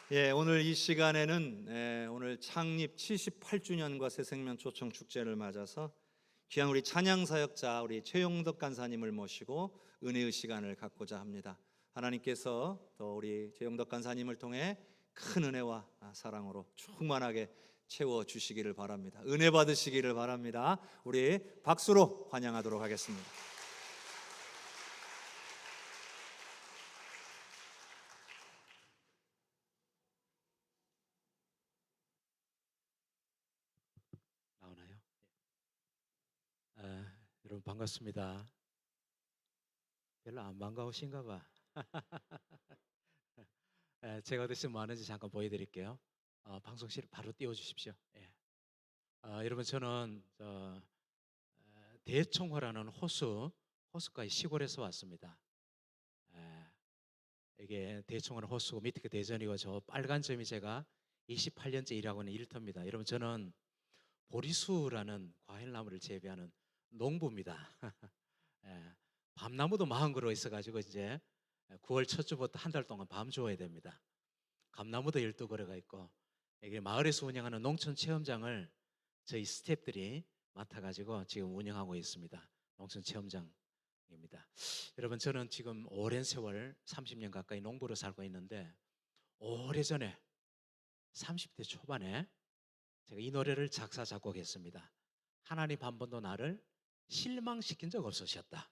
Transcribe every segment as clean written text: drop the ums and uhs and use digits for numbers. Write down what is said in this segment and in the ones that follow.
오늘 이 시간에는 오늘 창립 78주년과 새생명 초청 축제를 맞아서 귀한 우리 찬양 사역자 우리 최용덕 간사님을 모시고 은혜의 시간을 갖고자 합니다. 하나님께서 또 우리 최용덕 간사님을 통해 큰 은혜와 사랑으로 충만하게 채워 주시기를 바랍니다. 은혜 받으시기를 바랍니다. 우리 박수로 환영하도록 하겠습니다. 나오나요? 여러분 반갑습니다. 별로 안 반가우신가 봐. 제가 어디서 뭐 하는지 잠깐 보여드릴게요. 방송실 바로 띄워주십시오. 여러분 저는 대청호라는 호수가의 시골에서 왔습니다. 이게 대청호는 호수고 밑에 대전이고 저 빨간 점이 제가 28년째 일하고 있는 일터입니다. 여러분 저는 보리수라는 과일나무를 재배하는 농부입니다. 예, 밤나무도 40그루 있어가지고 이제 9월 첫 주부터 한 달 동안 밤 주어야 됩니다. 감나무도 12그루가 있고 이게 마을에서 운영하는 농촌 체험장을 저희 스태프들이 맡아가지고 지금 운영하고 있습니다. 농촌 체험장입니다. 여러분 저는 지금 오랜 세월 30년 가까이 농부로 살고 있는데 오래전에 30대 초반에 제가 이 노래를 작사 작곡했습니다. 하나님 한 번도 나를 실망시킨 적 없으셨다.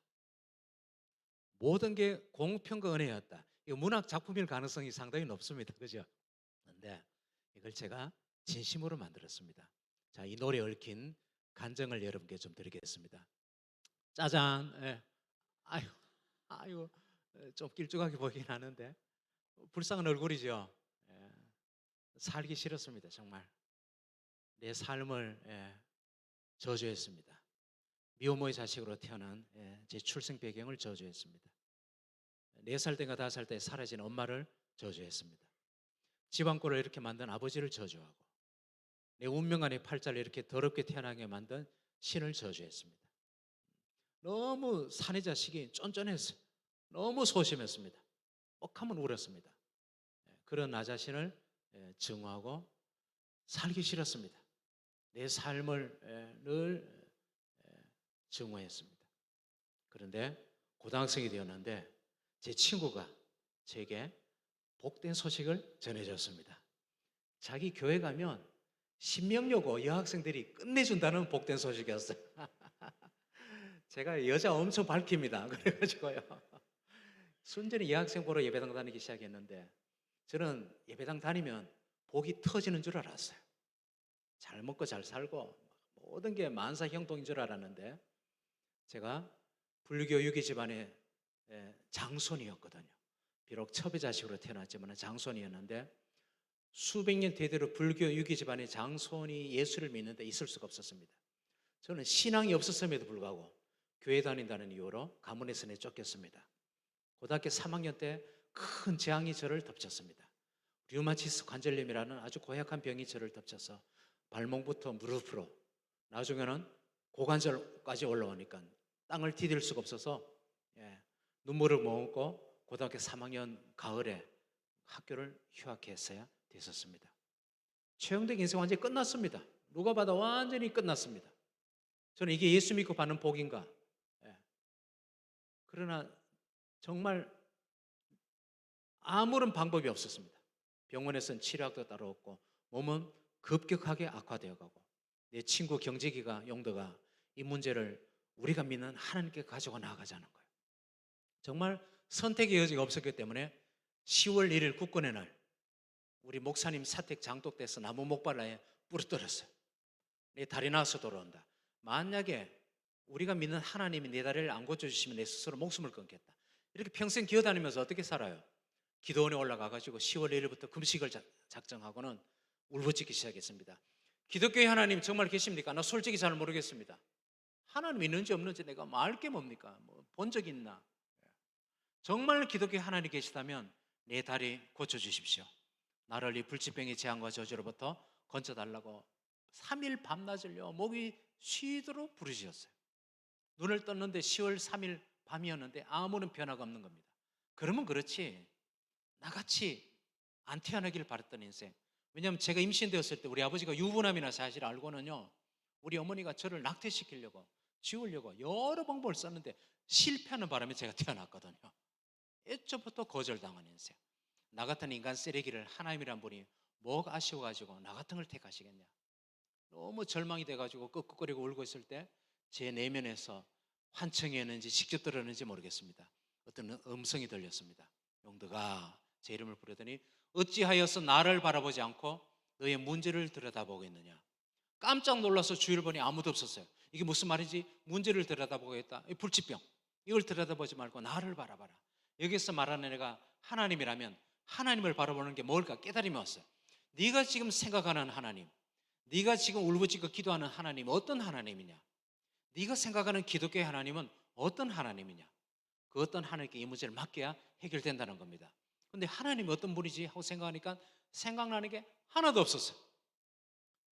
모든 게 공평과 은혜였다. 이거 문학 작품일 가능성이 상당히 높습니다. 그죠? 그런데 이걸 제가 진심으로 만들었습니다. 자, 이 노래에 얽힌 간증을 여러분께 좀 드리겠습니다. 짜잔. 아유, 좀 길쭉하게 보이긴 하는데 불쌍한 얼굴이죠. 살기 싫었습니다. 정말 내 삶을 저주했습니다. 미혼모의 자식으로 태어난 제 출생 배경을 저주했습니다. 4살 때가 5살 때 사라진 엄마를 저주했습니다. 집안꼴을 이렇게 만든 아버지를 저주하고 내 운명 안의 팔자를 이렇게 더럽게 태어나게 만든 신을 저주했습니다. 너무 사내 자식이 쫀쫀했어요. 너무 소심했습니다. 뻑하면 울었습니다. 그런 나 자신을 증오하고 살기 싫었습니다. 내 삶을 늘 증오했습니다. 그런데 고등학생이 되었는데 제 친구가 제게 복된 소식을 전해줬습니다. 자기 교회 가면 신명여고 여학생들이 끝내준다는 복된 소식이었어요. 제가 여자 엄청 밝힙니다. 그래가지고요. 순전히 여학생 보러 예배당 다니기 시작했는데 저는 예배당 다니면 복이 터지는 줄 알았어요. 잘 먹고 잘 살고 모든 게 만사형통인 줄 알았는데 제가 불교 유기 집안의 장손이었거든요. 비록 첩의 자식으로 태어났지만 장손이었는데 수백 년 대대로 불교 유기 집안의 장손이 예수를 믿는데 있을 수가 없었습니다. 저는 신앙이 없었음에도 불구하고 교회 다닌다는 이유로 가문에서 내쫓겼습니다. 고등학교 3학년 때 큰 재앙이 저를 덮쳤습니다. 류마티스 관절염이라는 아주 고약한 병이 저를 덮쳐서 발목부터 무릎으로 나중에는 고관절까지 올라오니까 땅을 디딜 수가 없어서 눈물을 머금고 고등학교 3학년 가을에 학교를 휴학했어야 됐었습니다. 최영덕 인생 완전히 끝났습니다. 누가 봐도 완전히 끝났습니다. 저는 이게 예수 믿고 받는 복인가? 그러나 정말 아무런 방법이 없었습니다. 병원에서는 치료약도 따로 없고 몸은 급격하게 악화되어 가고 내 친구 경제기가 용도가 이 문제를 우리가 믿는 하나님께 가지고 나아가자는 거예요. 정말 선택의 여지가 없었기 때문에 10월 1일 국군의 날 우리 목사님 사택 장독대에서 나무 목발라에 부러뜨렸어요. 내 다리 나와서 돌아온다. 만약에 우리가 믿는 하나님이 내 다리를 안 고쳐주시면 내 스스로 목숨을 끊겠다. 이렇게 평생 기어다니면서 어떻게 살아요? 기도원에 올라가가지고 10월 1일부터 금식을 작정하고는 울부짖기 시작했습니다. 기독교의 하나님 정말 계십니까? 나 솔직히 잘 모르겠습니다. 하나님 있는지 없는지 내가 알 게 뭡니까? 본 적 있나? 정말 기독교의 하나님 계시다면 내 다리 고쳐주십시오. 나를 이 불치병의 재앙과 저주로부터 건져달라고 3일 밤낮을요 목이 쉬도록 부르짖었어요. 눈을 떴는데 10월 3일 밤이었는데 아무런 변화가 없는 겁니다. 그러면 그렇지 나같이 안 태어나기를 바랬던 인생. 왜냐하면 제가 임신되었을 때 우리 아버지가 유부남이나 사실 알고는요, 우리 어머니가 저를 낙태시키려고 지우려고 여러 방법을 썼는데 실패하는 바람에 제가 태어났거든요. 애초부터 거절당한 인생. 나 같은 인간 쓰레기를 하나님이란 분이 뭐가 아쉬워가지고 나 같은 걸 택하시겠냐. 너무 절망이 돼가지고 끄끄거리고 울고 있을 때 제 내면에서 환청이었는지 직접 들었는지 모르겠습니다. 어떤 음성이 들렸습니다. 용덕아, 제 이름을 부르더니 어찌하여서 나를 바라보지 않고 너의 문제를 들여다보겠느냐. 깜짝 놀라서 주위를 보니 아무도 없었어요. 이게 무슨 말인지, 문제를 들여다보겠다. 이 불치병. 이걸 들여다보지 말고 나를 바라봐라. 여기서 말하는 애가 하나님이라면 하나님을 바라보는 게 뭘까 깨달음이 왔어요. 네가 지금 생각하는 하나님, 네가 지금 울부짖고 기도하는 하나님 어떤 하나님이냐? 네가 생각하는 기독교의 하나님은 어떤 하나님이냐? 그 어떤 하나님께 이 문제를 맡겨야 해결된다는 겁니다. 근데 하나님이 어떤 분이지 하고 생각하니까 생각나는 게 하나도 없었어요.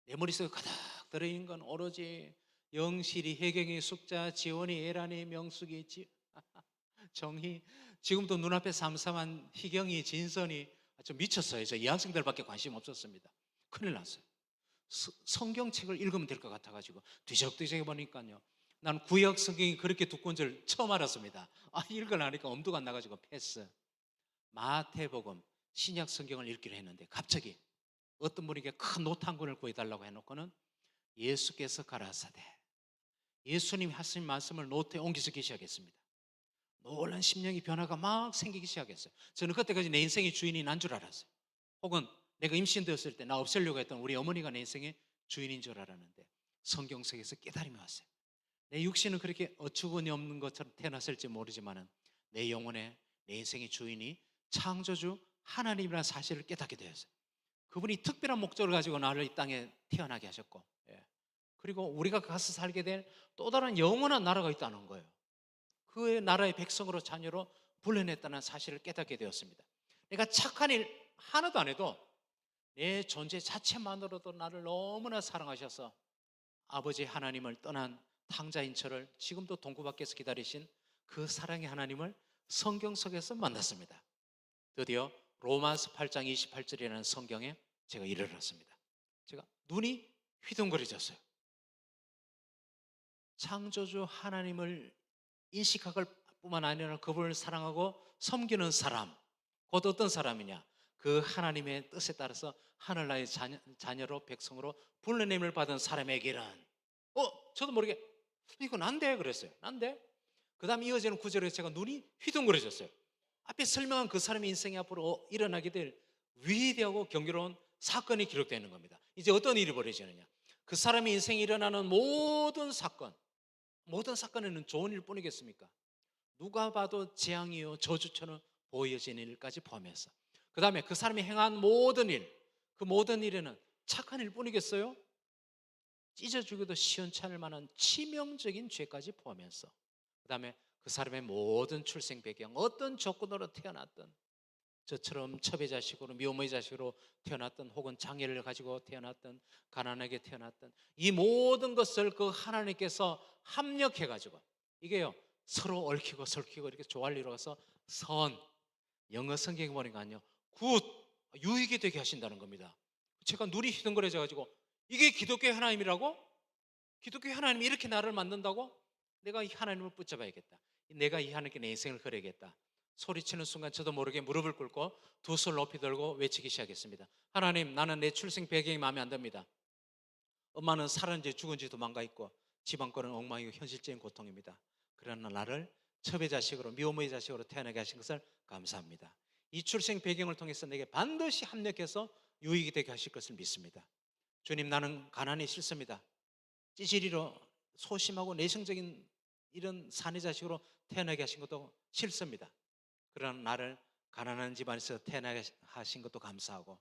내 머릿속에 가득 들어있는 건 오로지 영실이, 혜경이, 숙자, 지원이, 예란이, 명숙이, 정희, 지금도 눈앞에 삼삼한 희경이, 진선이. 좀 미쳤어요. 저 이 학생들밖에 관심 없었습니다. 큰일 났어요. 성경책을 읽으면 될 것 같아가지고 뒤적뒤적 해보니까요, 난 구약 성경이 그렇게 두꺼운 줄 처음 알았습니다. 읽으려니까 엄두가 안 나가지고 패스. 마태복음, 신약 성경을 읽기로 했는데 갑자기 어떤 분에게 큰 노트 한 권을 구해달라고 해놓고는 예수께서 가라사대, 예수님이 하신 말씀을 노트에 옮겨 적기 시작했습니다. 놀란 심령의 변화가 막 생기기 시작했어요. 저는 그때까지 내 인생의 주인이 난 줄 알았어요. 혹은 내가 임신되었을 때 나 없애려고 했던 우리 어머니가 내 인생의 주인인 줄 알았는데 성경 속에서 깨달음이 왔어요. 내 육신은 그렇게 어처구니 없는 것처럼 태어났을지 모르지만은 내 영혼에 내 인생의 주인이 창조주 하나님이라는 사실을 깨닫게 되었어요. 그분이 특별한 목적을 가지고 나를 이 땅에 태어나게 하셨고, 그리고 우리가 가서 살게 될 또 다른 영원한 나라가 있다는 거예요. 그의 나라의 백성으로, 자녀로 불러냈다는 사실을 깨닫게 되었습니다. 내가 착한 일 하나도 안 해도 내 존재 자체만으로도 나를 너무나 사랑하셔서 아버지 하나님을 떠난 탕자인 저를 지금도 동구 밖에서 기다리신 그 사랑의 하나님을 성경 속에서 만났습니다. 드디어 로마서 8장 28절이라는 성경에 제가 이르렀습니다. 제가 눈이 휘둥그레졌어요. 창조주 하나님을 인식할 뿐만 아니라 그분을 사랑하고 섬기는 사람, 곧 어떤 사람이냐? 그 하나님의 뜻에 따라서 하늘나라의 자녀로, 백성으로 불러냄을 받은 사람에게는, 저도 모르게 이거 난데 그랬어요. 난데. 그 다음 이어지는 구절에 제가 눈이 휘둥그레졌어요. 앞에 설명한 그 사람의 인생에 앞으로 일어나게 될 위대하고 경이로운 사건이 기록되어 있는 겁니다. 이제 어떤 일이 벌어지느냐? 그 사람의 인생에 일어나는 모든 사건에는 좋은 일뿐이겠습니까? 누가 봐도 재앙이요 저주처럼 보여지는 일까지 포함해서, 그 다음에 그 사람이 행한 모든 일, 그 모든 일에는 착한 일뿐이겠어요? 찢어 죽여도 시원찮을 만한 치명적인 죄까지 포함해서, 그 다음에 그 사람의 모든 출생 배경, 어떤 조건으로 태어났던, 저처럼 첩의 자식으로, 미혼모의 자식으로 태어났던, 혹은 장애를 가지고 태어났던, 가난하게 태어났던, 이 모든 것을 그 하나님께서 합력해 가지고, 이게요 서로 얽히고 설키고 이렇게 조화를 이루어서 영어 성경에 보니까요 굿, 유익이 되게 하신다는 겁니다. 제가 눈이 휘둥그레져 가지고, 이게 기독교의 하나님이라고? 기독교의 하나님이 이렇게 나를 만든다고? 내가 이 하나님을 붙잡아야겠다. 내가 이 하나님께 내 인생을 걸어야겠다. 소리치는 순간 저도 모르게 무릎을 꿇고 두 손을 높이 들고 외치기 시작했습니다. 하나님, 나는 내 출생 배경이 마음에 안 듭니다. 엄마는 살았는지 죽은지 도망가 있고 집안권은 엉망이고 현실적인 고통입니다. 그러나 나를 첩의 자식으로, 미혼모의 자식으로 태어나게 하신 것을 감사합니다. 이 출생 배경을 통해서 내게 반드시 합력해서 유익이 되게 하실 것을 믿습니다. 주님, 나는 가난이 싫습니다. 찌질이로 소심하고 내성적인 이런 사내 자식으로 태어나게 하신 것도 싫습니다. 그러나 나를 가난한 집안에서 태어나게 하신 것도 감사하고,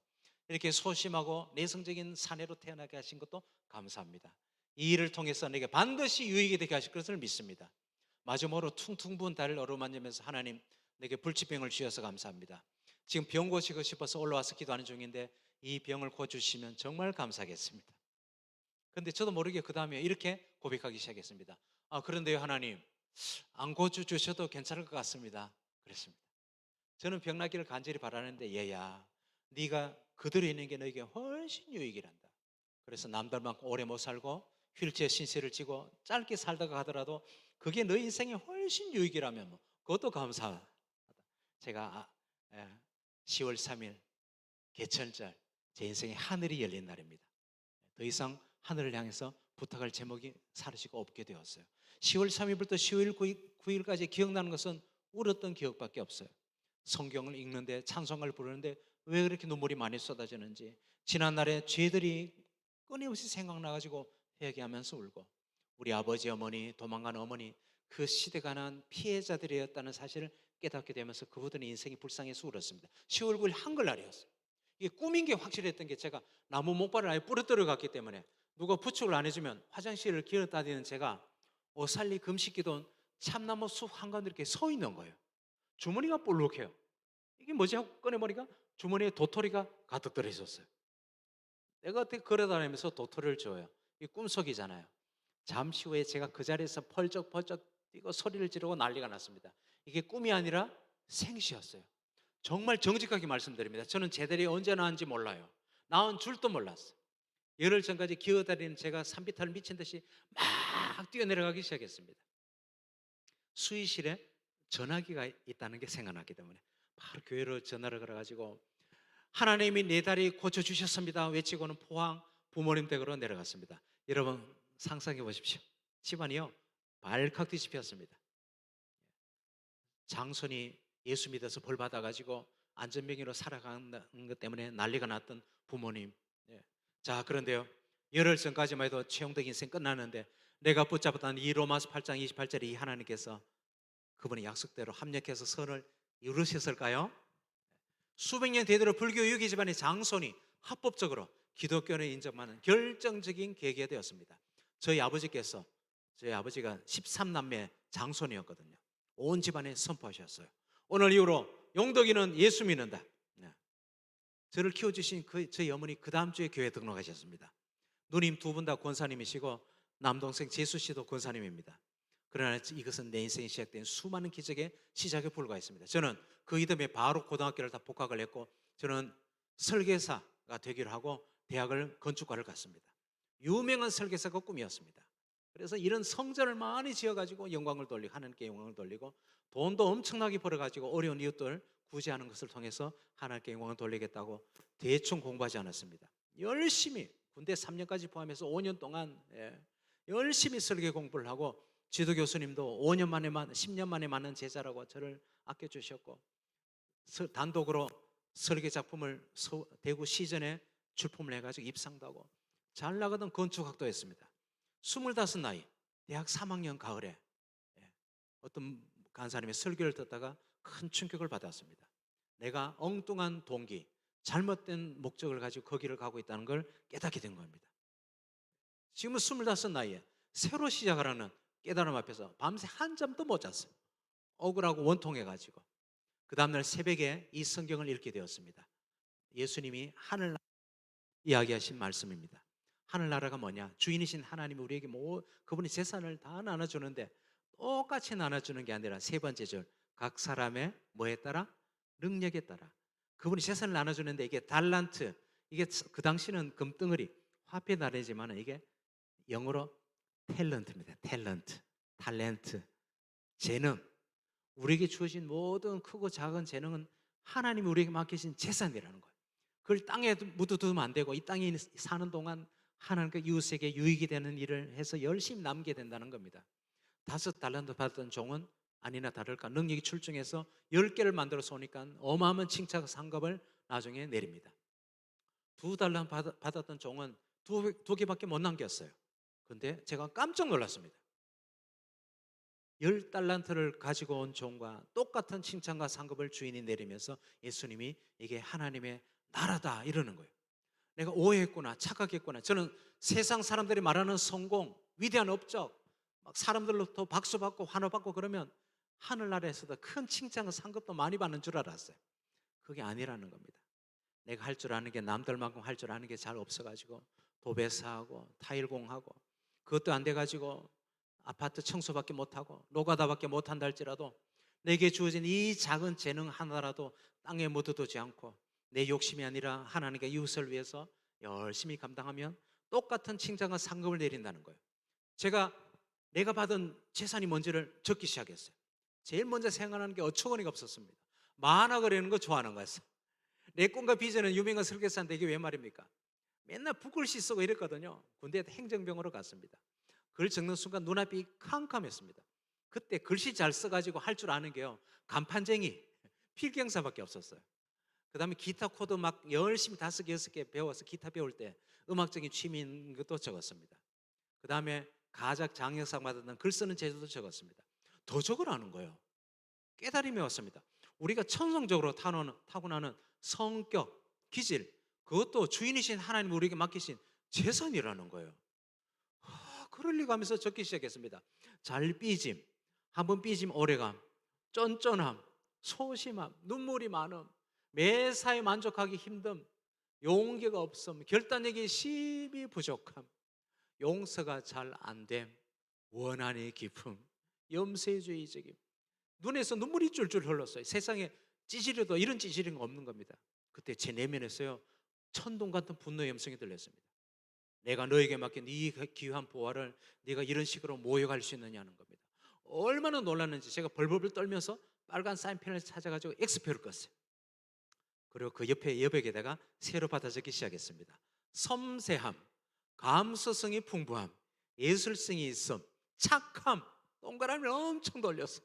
이렇게 소심하고 내성적인 사내로 태어나게 하신 것도 감사합니다. 이 일을 통해서 내게 반드시 유익이 되게 하실 것을 믿습니다. 마지막으로 퉁퉁 부은 다리를 어루만지면서, 하나님, 내게 불치병을 주셔서 감사합니다. 지금 병 고치고 싶어서 올라와서 기도하는 중인데 이 병을 고쳐주시면 정말 감사하겠습니다. 그런데 저도 모르게 그 다음에 이렇게 고백하기 시작했습니다. 그런데요 하나님, 안 고쳐주셔도 괜찮을 것 같습니다. 그랬습니다. 저는 병 낫기를 간절히 바라는데, 얘야, 네가 그들에 있는 게 너에게 훨씬 유익이란다. 그래서 남들만큼 오래 못 살고 휠체어 신세를 지고 짧게 살다가 가더라도 그게 너 인생에 훨씬 유익이라면 뭐 그것도 감사하다. 제가 10월 3일 개천절 제 인생에 하늘이 열린 날입니다. 더 이상 하늘을 향해서 부탁할 제목이 사라지고 없게 되었어요. 10월 3일부터 10월 9일까지 기억나는 것은 울었던 기억밖에 없어요. 성경을 읽는데 찬송가를 부르는데 왜 그렇게 눈물이 많이 쏟아지는지, 지난날에 죄들이 끊임없이 생각나가지고 회개하면서 울고, 우리 아버지 어머니, 도망간 어머니, 그 시대가 난 피해자들이었다는 사실을 깨닫게 되면서 그분들의 인생이 불쌍해서 울었습니다. 10월 9일 한글날이었어요. 이게 꿈인 게 확실했던 게, 제가 나무 목발을 아예 부러뜨려 갔기 때문에 누가 부축을 안 해주면 화장실을 기어다니는 제가 오살리 금식기도원 참나무 숲 한가운데 이렇게 서 있는 거예요. 주머니가 볼록해요. 이게 뭐지 하고 꺼내보니까 주머니에 도토리가 가득 들어 있었어요. 내가 어떻게 걸어다니면서 도토리를 줘요. 이게 꿈속이잖아요. 잠시 후에 제가 그 자리에서 펄쩍펄쩍 뛰고 소리를 지르고 난리가 났습니다. 이게 꿈이 아니라 생시였어요. 정말 정직하게 말씀드립니다. 저는 제자리에 언제 나왔는지 몰라요. 나온 줄도 몰랐어요. 열흘 전까지 기어다니는 제가 산비탈을 미친 듯이 막 뛰어내려가기 시작했습니다. 수의실에 전화기가 있다는 게 생각났기 때문에 바로 교회로 전화를 걸어가지고 하나님이 내 다리 고쳐주셨습니다 외치고는 포항 부모님 댁으로 내려갔습니다. 여러분 상상해 보십시오. 집안이요 발칵 뒤집혔습니다. 장손이 예수 믿어서 벌 받아가지고 안전병으로 살아가는 것 때문에 난리가 났던 부모님. 예. 자, 그런데요, 열흘 전까지만 해도 최영덕 인생 끝났는데 내가 붙잡았던 이 로마서 8장 28절에 이 하나님께서 그분의 약속대로 합력해서 선을 이루셨을까요? 수백 년 되도록 불교 유기 집안의 장손이 합법적으로 기독교를 인정하는 결정적인 계기가 되었습니다. 저희 아버지께서, 저희 아버지가 13남매 장손이었거든요. 온 집안에 선포하셨어요. 오늘 이후로 용덕이는 예수 믿는다. 네. 저를 키워주신 저희 어머니 그 다음 주에 교회 등록하셨습니다. 누님 두 분 다 권사님이시고 남동생 재수 씨도 권사님입니다. 그러나 이것은 내 인생이 시작된 수많은 기적의 시작에 불과했습니다. 저는 그 이듬해 바로 고등학교를 다 복학을 했고 저는 설계사가 되기로 하고 대학을 건축과를 갔습니다. 유명한 설계사가 꿈이었습니다. 그래서 이런 성전을 많이 지어가지고 영광을 돌리고 하나님께 영광을 돌리고 돈도 엄청나게 벌어가지고 어려운 이웃들 구제하는 것을 통해서 하나님께 영광을 돌리겠다고 대충 공부하지 않았습니다. 열심히 군대 3년까지 포함해서 5년 동안 열심히 설계 공부를 하고 지도 교수님도 5년 만에 10년 만에 만난 제자라고 저를 아껴주셨고 단독으로 설계 작품을 대구 시전에 출품을 해가지고 입상도 하고 잘 나가던 건축학도 했습니다. 25 나이 대학 3학년 가을에 어떤 간사님의 설교를 듣다가 큰 충격을 받았습니다. 내가 엉뚱한 동기, 잘못된 목적을 가지고 거기를 가고 있다는 걸 깨닫게 된 겁니다. 지금은 25 나이에 새로 시작하라는 깨달음 앞에서 밤새 한잠도 못 잤어요. 억울하고 원통해가지고 그 다음날 새벽에 이 성경을 읽게 되었습니다. 예수님이 하늘나라 이야기하신 말씀입니다. 하늘나라가 뭐냐? 주인이신 하나님이 우리에게 그분이 재산을 다 나눠주는데 똑같이 나눠주는 게 아니라 세 번째 절, 각 사람의 뭐에 따라? 능력에 따라. 그분이 재산을 나눠주는데 이게 달란트, 이게 그 당시는 금덩어리, 화폐 나라지만 이게 영어로 탤런트입니다. 탤런트, 재능. 우리에게 주어진 모든 크고 작은 재능은 하나님이 우리에게 맡기신 재산이라는 거예요. 그걸 땅에 묻어두면 안 되고 이 땅에 사는 동안 하나님과 이웃에게 유익이 되는 일을 해서 열심히 남게 된다는 겁니다. 5달란트 받았던 종은 아니나 다를까 능력이 출중해서 10개를 만들어서 오니까 어마어마한 칭찬 상급을 나중에 내립니다. 2달란트 받았던 종은 두 개밖에 못 남겼어요. 그런데 제가 깜짝 놀랐습니다. 10달란트를 가지고 온 종과 똑같은 칭찬과 상급을 주인이 내리면서 예수님이 이게 하나님의 나라다 이러는 거예요. 내가 오해했구나, 착각했구나. 저는 세상 사람들이 말하는 성공, 위대한 업적, 막 사람들로부터 박수받고 환호받고 그러면 하늘나라에서도 큰 칭찬과 상급도 많이 받는 줄 알았어요. 그게 아니라는 겁니다. 내가 할 줄 아는 게 남들만큼 할 줄 아는 게 잘 없어가지고 도배사하고 타일공하고 그것도 안 돼가지고 아파트 청소밖에 못하고 노가다밖에 못한다 할지라도 내게 주어진 이 작은 재능 하나라도 땅에 묻어두지 않고 내 욕심이 아니라 하나님과 이웃을 위해서 열심히 감당하면 똑같은 칭찬과 상급을 내린다는 거예요. 내가 받은 재산이 뭔지를 적기 시작했어요. 제일 먼저 생각하는 게 어처구니가 없었습니다. 만화 그리는 거 좋아하는 거였어요. 내 꿈과 비전은 유명한 설계사인데 이게 왜 말입니까? 맨날 붓글씨 쓰고 이랬거든요. 군대 행정병으로 갔습니다. 글 적는 순간 눈앞이 캄캄했습니다. 그때 글씨 잘 써가지고 할 줄 아는 게요, 간판쟁이, 필경사밖에 없었어요. 그 다음에 기타 코드 막 열심히 5개, 6개 배워서 기타 배울 때 음악적인 취미인 것도 적었습니다. 그 다음에 가작 장려상 받았던 글 쓰는 재주도 적었습니다. 더 적으라는 거예요. 깨달음이 왔습니다. 우리가 천성적으로 타고나는 성격, 기질, 그것도 주인이신 하나님 우리에게 맡기신 재산이라는 거예요. 그럴 리가 하면서 적기 시작했습니다. 잘 삐짐, 한번 삐짐 오래감, 쫀쫀함, 소심함, 눈물이 많음, 매사에 만족하기 힘듦, 용기가 없음, 결단력이 심히 부족함, 용서가 잘 안됨, 원한의 깊음, 염세주의적임. 눈에서 눈물이 줄줄 흘렀어요. 세상에 찌질해도 이런 찌질인 거 없는 겁니다. 그때 제 내면에서요, 천둥 같은 분노의 음성이 들렸습니다. 내가 너에게 맡긴 이 귀한 보화를 네가 이런 식으로 모욕할 수 있느냐는 겁니다. 얼마나 놀랐는지 제가 벌벌 떨면서 빨간 사인펜을 찾아가지고 X표를 껐어요. 그리고 그 옆에 여백에다가 새로 받아 적기 시작했습니다. 섬세함, 감수성이 풍부함, 예술성이 있음, 착함, 동그라미를 엄청 돌렸어.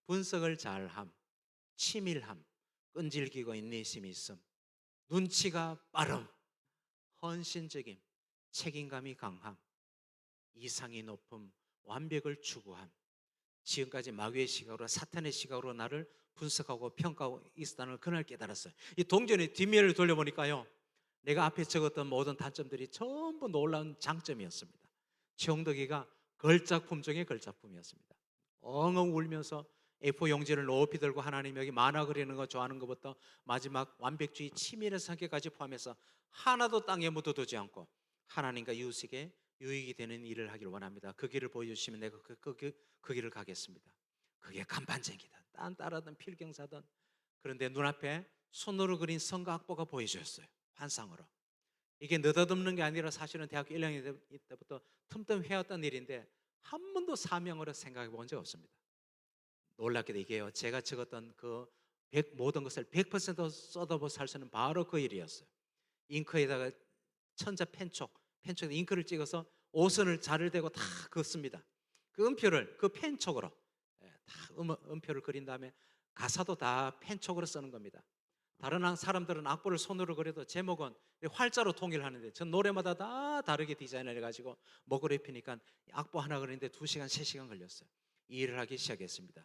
분석을 잘함, 치밀함, 끈질기고 인내심이 있음, 눈치가 빠름, 헌신적임, 책임감이 강함, 이상이 높음, 완벽을 추구함. 지금까지 마귀의 시각으로, 사탄의 시각으로 나를 분석하고 평가하고 있었다는 걸 그날 깨달았어요. 이 동전의 뒷면을 돌려보니까요, 내가 앞에 적었던 모든 단점들이 전부 놀라운 장점이었습니다. 최홍덕이가 걸작품 중에 걸작품이었습니다. 엉엉 울면서 A4 용지를 높이 들고 하나님 여기 만화 그리는 거 좋아하는 것부터 마지막 완벽주의 치밀한 성격까지 포함해서 하나도 땅에 묻어두지 않고 하나님과 이웃에게 유익이 되는 일을 하기를 원합니다. 그 길을 보여주시면 내가 그 길을 가겠습니다. 그게 간판쟁이다. 딴 따라든 필경사든. 그런데 눈앞에 손으로 그린 성가학보가 보여졌어요. 환상으로. 이게 느닷없는 게 아니라 사실은 대학교 1학년 때부터 틈틈 해왔던 일인데 한 번도 사명으로 생각해 본 적 없습니다. 놀랍게도 이게요, 제가 적었던 모든 것을 100% 쏟아부어 살 수는 바로 그 일이었어요. 잉크에다가 천자 펜촉에 잉크를 찍어서 오선을 자를 대고 다 긋습니다. 그 음표를 그 펜촉으로, 다 음표를 그린 다음에 가사도 다 펜촉으로 쓰는 겁니다. 다른 사람들은 악보를 손으로 그려도 제목은 활자로 통일하는데 전 노래마다 다 다르게 디자인을 해가지고 목을 입히니까 악보 하나 그리는데 2시간, 3시간 걸렸어요. 이 일을 하기 시작했습니다.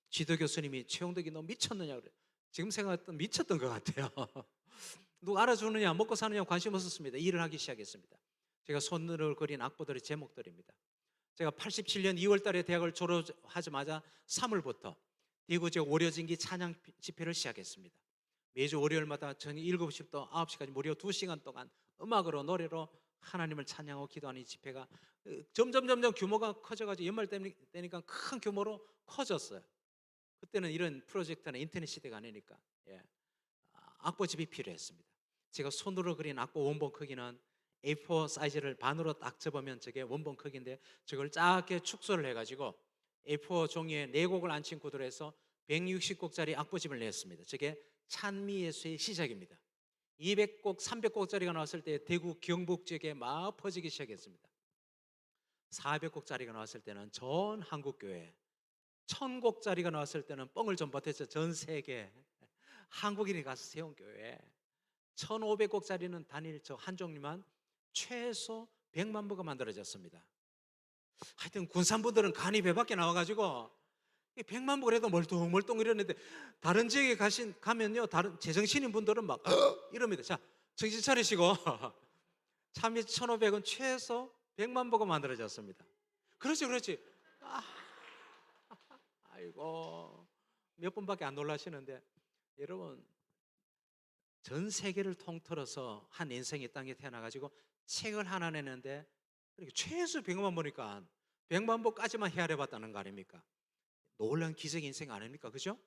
지도 교수님이 최용덕이 너 미쳤느냐 그래. 지금 생각했던 미쳤던 것 같아요. 누가 알아주느냐, 먹고 사느냐 관심 없었습니다. 이 일을 하기 시작했습니다. 제가 손으로 그린 악보들의 제목들입니다. 제가 87년 2월 달에 대학을 졸업하자마자 3월부터 대구 지역 월요진기 찬양 집회를 시작했습니다. 매주 월요일마다 저녁 7시부터 9시까지 무려 2시간 동안 음악으로 노래로 하나님을 찬양하고 기도하는 이 집회가 점점 규모가 커져가지고 연말 되니까 큰 규모로 커졌어요. 그때는 이런 프로젝트나 인터넷 시대가 아니니까 악보집이 필요했습니다. 제가 손으로 그린 악보 원본 크기는 A4 사이즈를 반으로 딱 접으면 저게 원본 크기인데 저걸 작게 축소를 해가지고 A4 종이에 4곡을 앉힌 구도로 해서 160곡짜리 악보집을 냈습니다. 저게 찬미예수의 시작입니다. 200곡, 300곡짜리가 나왔을 때 대구 경북 지역에 막 퍼지기 시작했습니다. 400곡짜리가 나왔을 때는 전 한국교회, 1000곡짜리가 나왔을 때는 뻥을 좀 버텼죠. 전 세계 한국인이 가서 세운 교회, 1500곡짜리는 단일 저 한종류만 최소 100만 부가 만들어졌습니다. 하여튼 군산부들은 간이 배밖에 나와가지고 100만 부 그래도 멀뚱멀뚱 이러는데 다른 지역에 가면요, 다른 제정신인 분들은 막 이럽니다. 자, 정신 차리시고 참이 1500은 최소 100만 부가 만들어졌습니다. 그렇지. 아이고, 몇 분밖에 안 놀라시는데 여러분, 전 세계를 통틀어서 한 인생이 땅에 태어나가지고 책을 하나 내는데 최소 100만 보니까 100만 보까지만 헤아려봤다는 거 아닙니까? 놀란 기적의 인생 아닙니까? 그죠?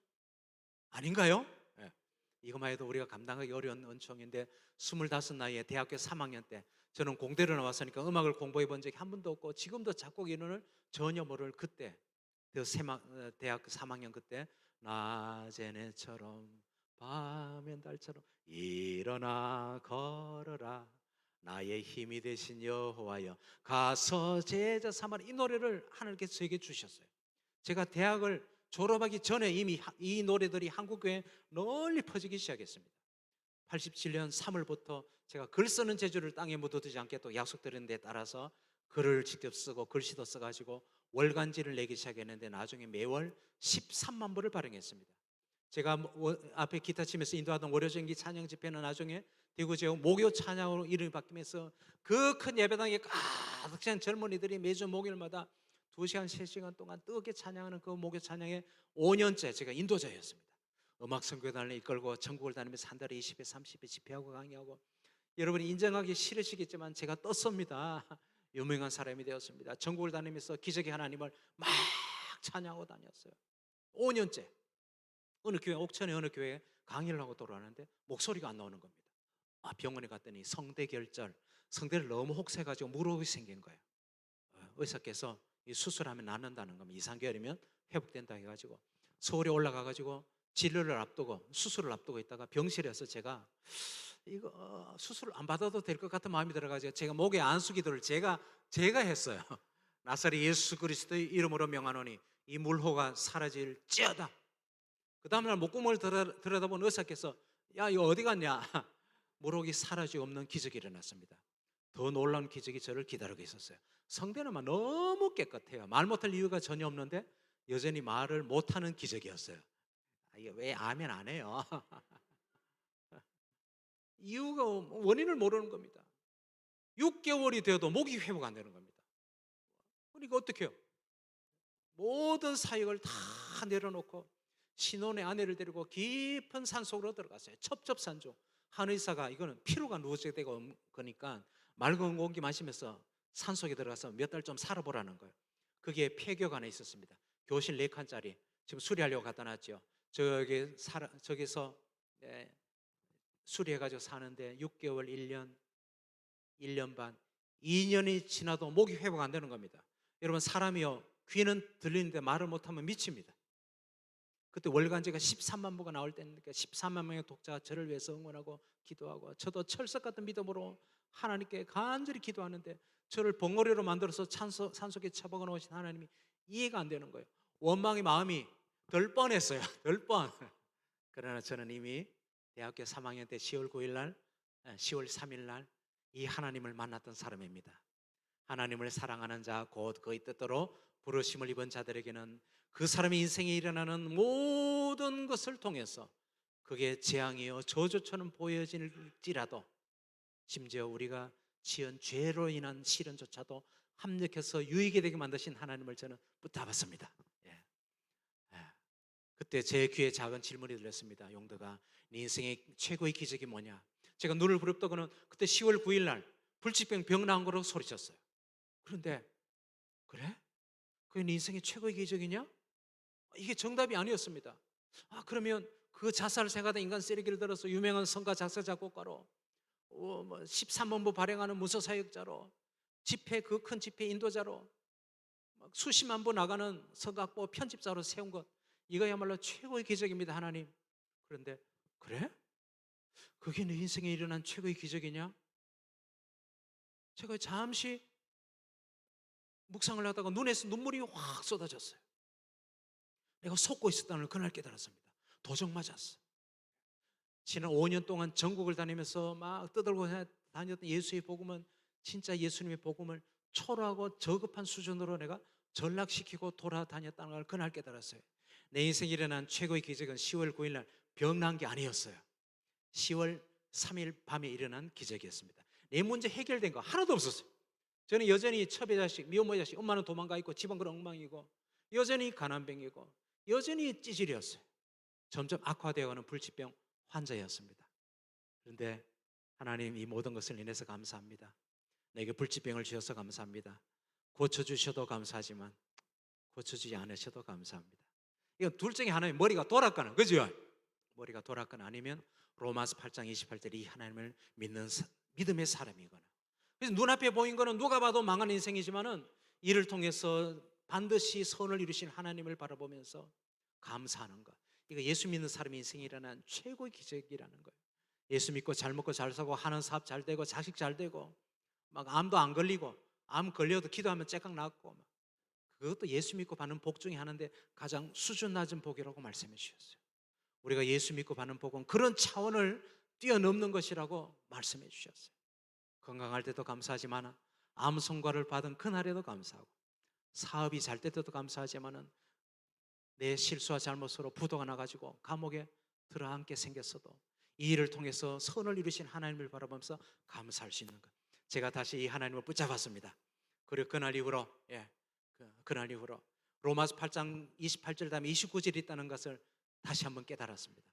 아닌가요? 네. 이것만 해도 우리가 감당하기 어려운 은총인데 25 나이에 대학교 3학년 때 저는 공대를 나왔으니까 음악을 공부해 본 적이 한 번도 없고 지금도 작곡 이론을 전혀 모를 그때 대학교 3학년 그때 낮엔 해처럼 밤엔 달처럼 일어나 걸어라 나의 힘이 되신 여호와여 가서 제자 삼아라 이 노래를 하나님께서 저에게 주셨어요. 제가 대학을 졸업하기 전에 이미 이 노래들이 한국교회에 널리 퍼지기 시작했습니다. 87년 3월부터 제가 글 쓰는 재주를 땅에 묻어두지 않게 또 약속드린 데 따라서 글을 직접 쓰고 글씨도 써가지고 월간지를 내기 시작했는데 나중에 매월 13만 부를 발행했습니다. 제가 앞에 기타 치면서 인도하던 월요정기 찬양 집회는 나중에 대구 지역 목요 찬양으로 이름이 바뀌면서 그 큰 예배당에 가득 찬 젊은이들이 매주 목요일마다 2시간, 3시간 동안 뜨겁게 찬양하는 그 목요 찬양에 5년째 제가 인도자였습니다. 음악 선교단을 이끌고 전국을 다니면서 한 달에 20회, 30회 집회하고 강의하고 여러분이 인정하기 싫으시겠지만 제가 떴습니다. 유명한 사람이 되었습니다. 전국을 다니면서 기적의 하나님을 막 찬양하고 다녔어요. 5년째. 어느 교회, 옥천의 어느 교회에 강의를 하고 돌아왔는데 목소리가 안 나오는 겁니다. 병원에 갔더니 성대결절, 성대를 너무 혹사해가지고 물혹이 생긴 거예요. 의사께서 이 수술하면 낫는다는 겁니다. 2, 3개월이면 회복된다 해가지고 서울에 올라가가지고 진료를 앞두고 수술을 앞두고 있다가 병실에서 제가 이거 수술 안 받아도 될 것 같은 마음이 들어가지고 제가 목에 안수기도를 제가 했어요. 나사렛 예수 그리스도의 이름으로 명하노니 이 물호가 사라질지어다. 그 다음날 목구멍을 들여다본 의사께서 야 이거 어디 갔냐? 물혹이 사라지고 없는 기적이 일어났습니다. 더 놀라운 기적이 저를 기다리고 있었어요. 성대는 너무 깨끗해요. 말 못할 이유가 전혀 없는데 여전히 말을 못하는 기적이었어요. 이게 왜 아멘 안 해요? 이유가 원인을 모르는 겁니다. 6개월이 되어도 목이 회복 안 되는 겁니다. 그러니까 어떻게 해요? 모든 사역을 다 내려놓고 신혼의 아내를 데리고 깊은 산속으로 들어갔어요. 첩첩산중. 한 의사가 이거는 피로가 누적되고 그러니까 맑은 공기 마시면서 산속에 들어가서 몇 달 좀 살아보라는 거예요. 그게 폐교가 하나 있었습니다. 교실 4칸짜리 지금 수리하려고 갖다 놨죠. 저기서 수리해가지고 사는데 6개월, 1년, 1년 반, 2년이 지나도 목이 회복 안 되는 겁니다. 여러분 사람이요 귀는 들리는데 말을 못하면 미칩니다. 그때 월간지가 13만 부가 나올 때니까 13만 명의 독자가 저를 위해서 응원하고 기도하고 저도 철석 같은 믿음으로 하나님께 간절히 기도하는데 저를 벙어리로 만들어서 산속에 처박아 놓으신 하나님이 이해가 안 되는 거예요. 원망의 마음이 덜 뻔했어요. 덜 뻔. 그러나 저는 이미 대학교 3학년 때 10월 9일 날 10월 3일 날 이 하나님을 만났던 사람입니다. 하나님을 사랑하는 자 곧 그의 뜻대로 부르심을 입은 자들에게는 그 사람의 인생에 일어나는 모든 것을 통해서 그게 재앙이요 저주처럼 보여질지라도 심지어 우리가 지은 죄로 인한 시련조차도 합력해서 유익이 되게 만드신 하나님을 저는 붙잡았습니다. 그때 제 귀에 작은 질문이 들렸습니다. 용도가 네 인생의 최고의 기적이 뭐냐? 제가 눈을 부릅뜨고는 그때 10월 9일 날 불치병 병 나은 거로 소리쳤어요. 그런데 그래? 그게 네 인생의 최고의 기적이냐? 이게 정답이 아니었습니다. 그러면 그 자살을 생각하던 인간 쓰레기를 들어서 유명한 성가 작사 작곡가로 13원부 발행하는 무소사역자로 집회 그 큰 집회 인도자로 수십만 부 나가는 성악보 편집자로 세운 것 이거야말로 최고의 기적입니다. 하나님. 그런데 그래? 그게 내 인생에 일어난 최고의 기적이냐? 제가 잠시 묵상을 하다가 눈에서 눈물이 확 쏟아졌어요. 내가 속고 있었다는 걸 그날 깨달았습니다. 도적 맞았어. 지난 5년 동안 전국을 다니면서 막 떠들고 다녔던 예수의 복음은 진짜 예수님의 복음을 초라하고 저급한 수준으로 내가 전락시키고 돌아다녔다는 걸 그날 깨달았어요. 내 인생에 일어난 최고의 기적은 10월 9일 날 병난 게 아니었어요. 10월 3일 밤에 일어난 기적이었습니다. 내 문제 해결된 거 하나도 없었어요. 저는 여전히 첩의 자식, 미혼모 자식, 엄마는 도망가 있고 집안 그런 엉망이고 여전히 가난병이고 여전히 찌질이었어요. 점점 악화되어가는 불치병 환자였습니다. 그런데 하나님 이 모든 것을 인해서 감사합니다. 내게 불치병을 주셔서 감사합니다. 고쳐주셔도 감사하지만 고쳐주지 않으셔도 감사합니다. 이건 둘 중에 하나의 머리가 돌아가는 거죠. 머리가 돌았거나 아니면 로마서 8장 28절 이 하나님을 믿는 믿음의 사람이거나. 그래서 눈앞에 보인 거는 누가 봐도 망한 인생이지만은 이를 통해서 반드시 선을 이루신 하나님을 바라보면서 감사하는 것. 이거 예수 믿는 사람의 인생에 일어난 최고의 기적이라는 거예요. 예수 믿고 잘 먹고 잘 사고 하는 사업 잘 되고 자식 잘 되고 막 암도 안 걸리고 암 걸려도 기도하면 째깍 낫고 막. 그것도 예수 믿고 받는 복 중에 하나인데 가장 수준 낮은 복이라고 말씀해 주셨어요. 우리가 예수 믿고 받는 복은 그런 차원을 뛰어넘는 것이라고 말씀해 주셨어요. 건강할 때도 감사하지만 암 선고를 받은 그날에도 감사하고 사업이 잘 될 때도 감사하지만은 내 실수와 잘못으로 부도가 나가지고 감옥에 들어앉게 생겼어도 이 일을 통해서 선을 이루신 하나님을 바라보면서 감사할 수 있는 것. 제가 다시 이 하나님을 붙잡았습니다. 그리고 그날 이후로 그날 이후로 로마서 8장 28절 다음에 29절이 있다는 것을 다시 한번 깨달았습니다.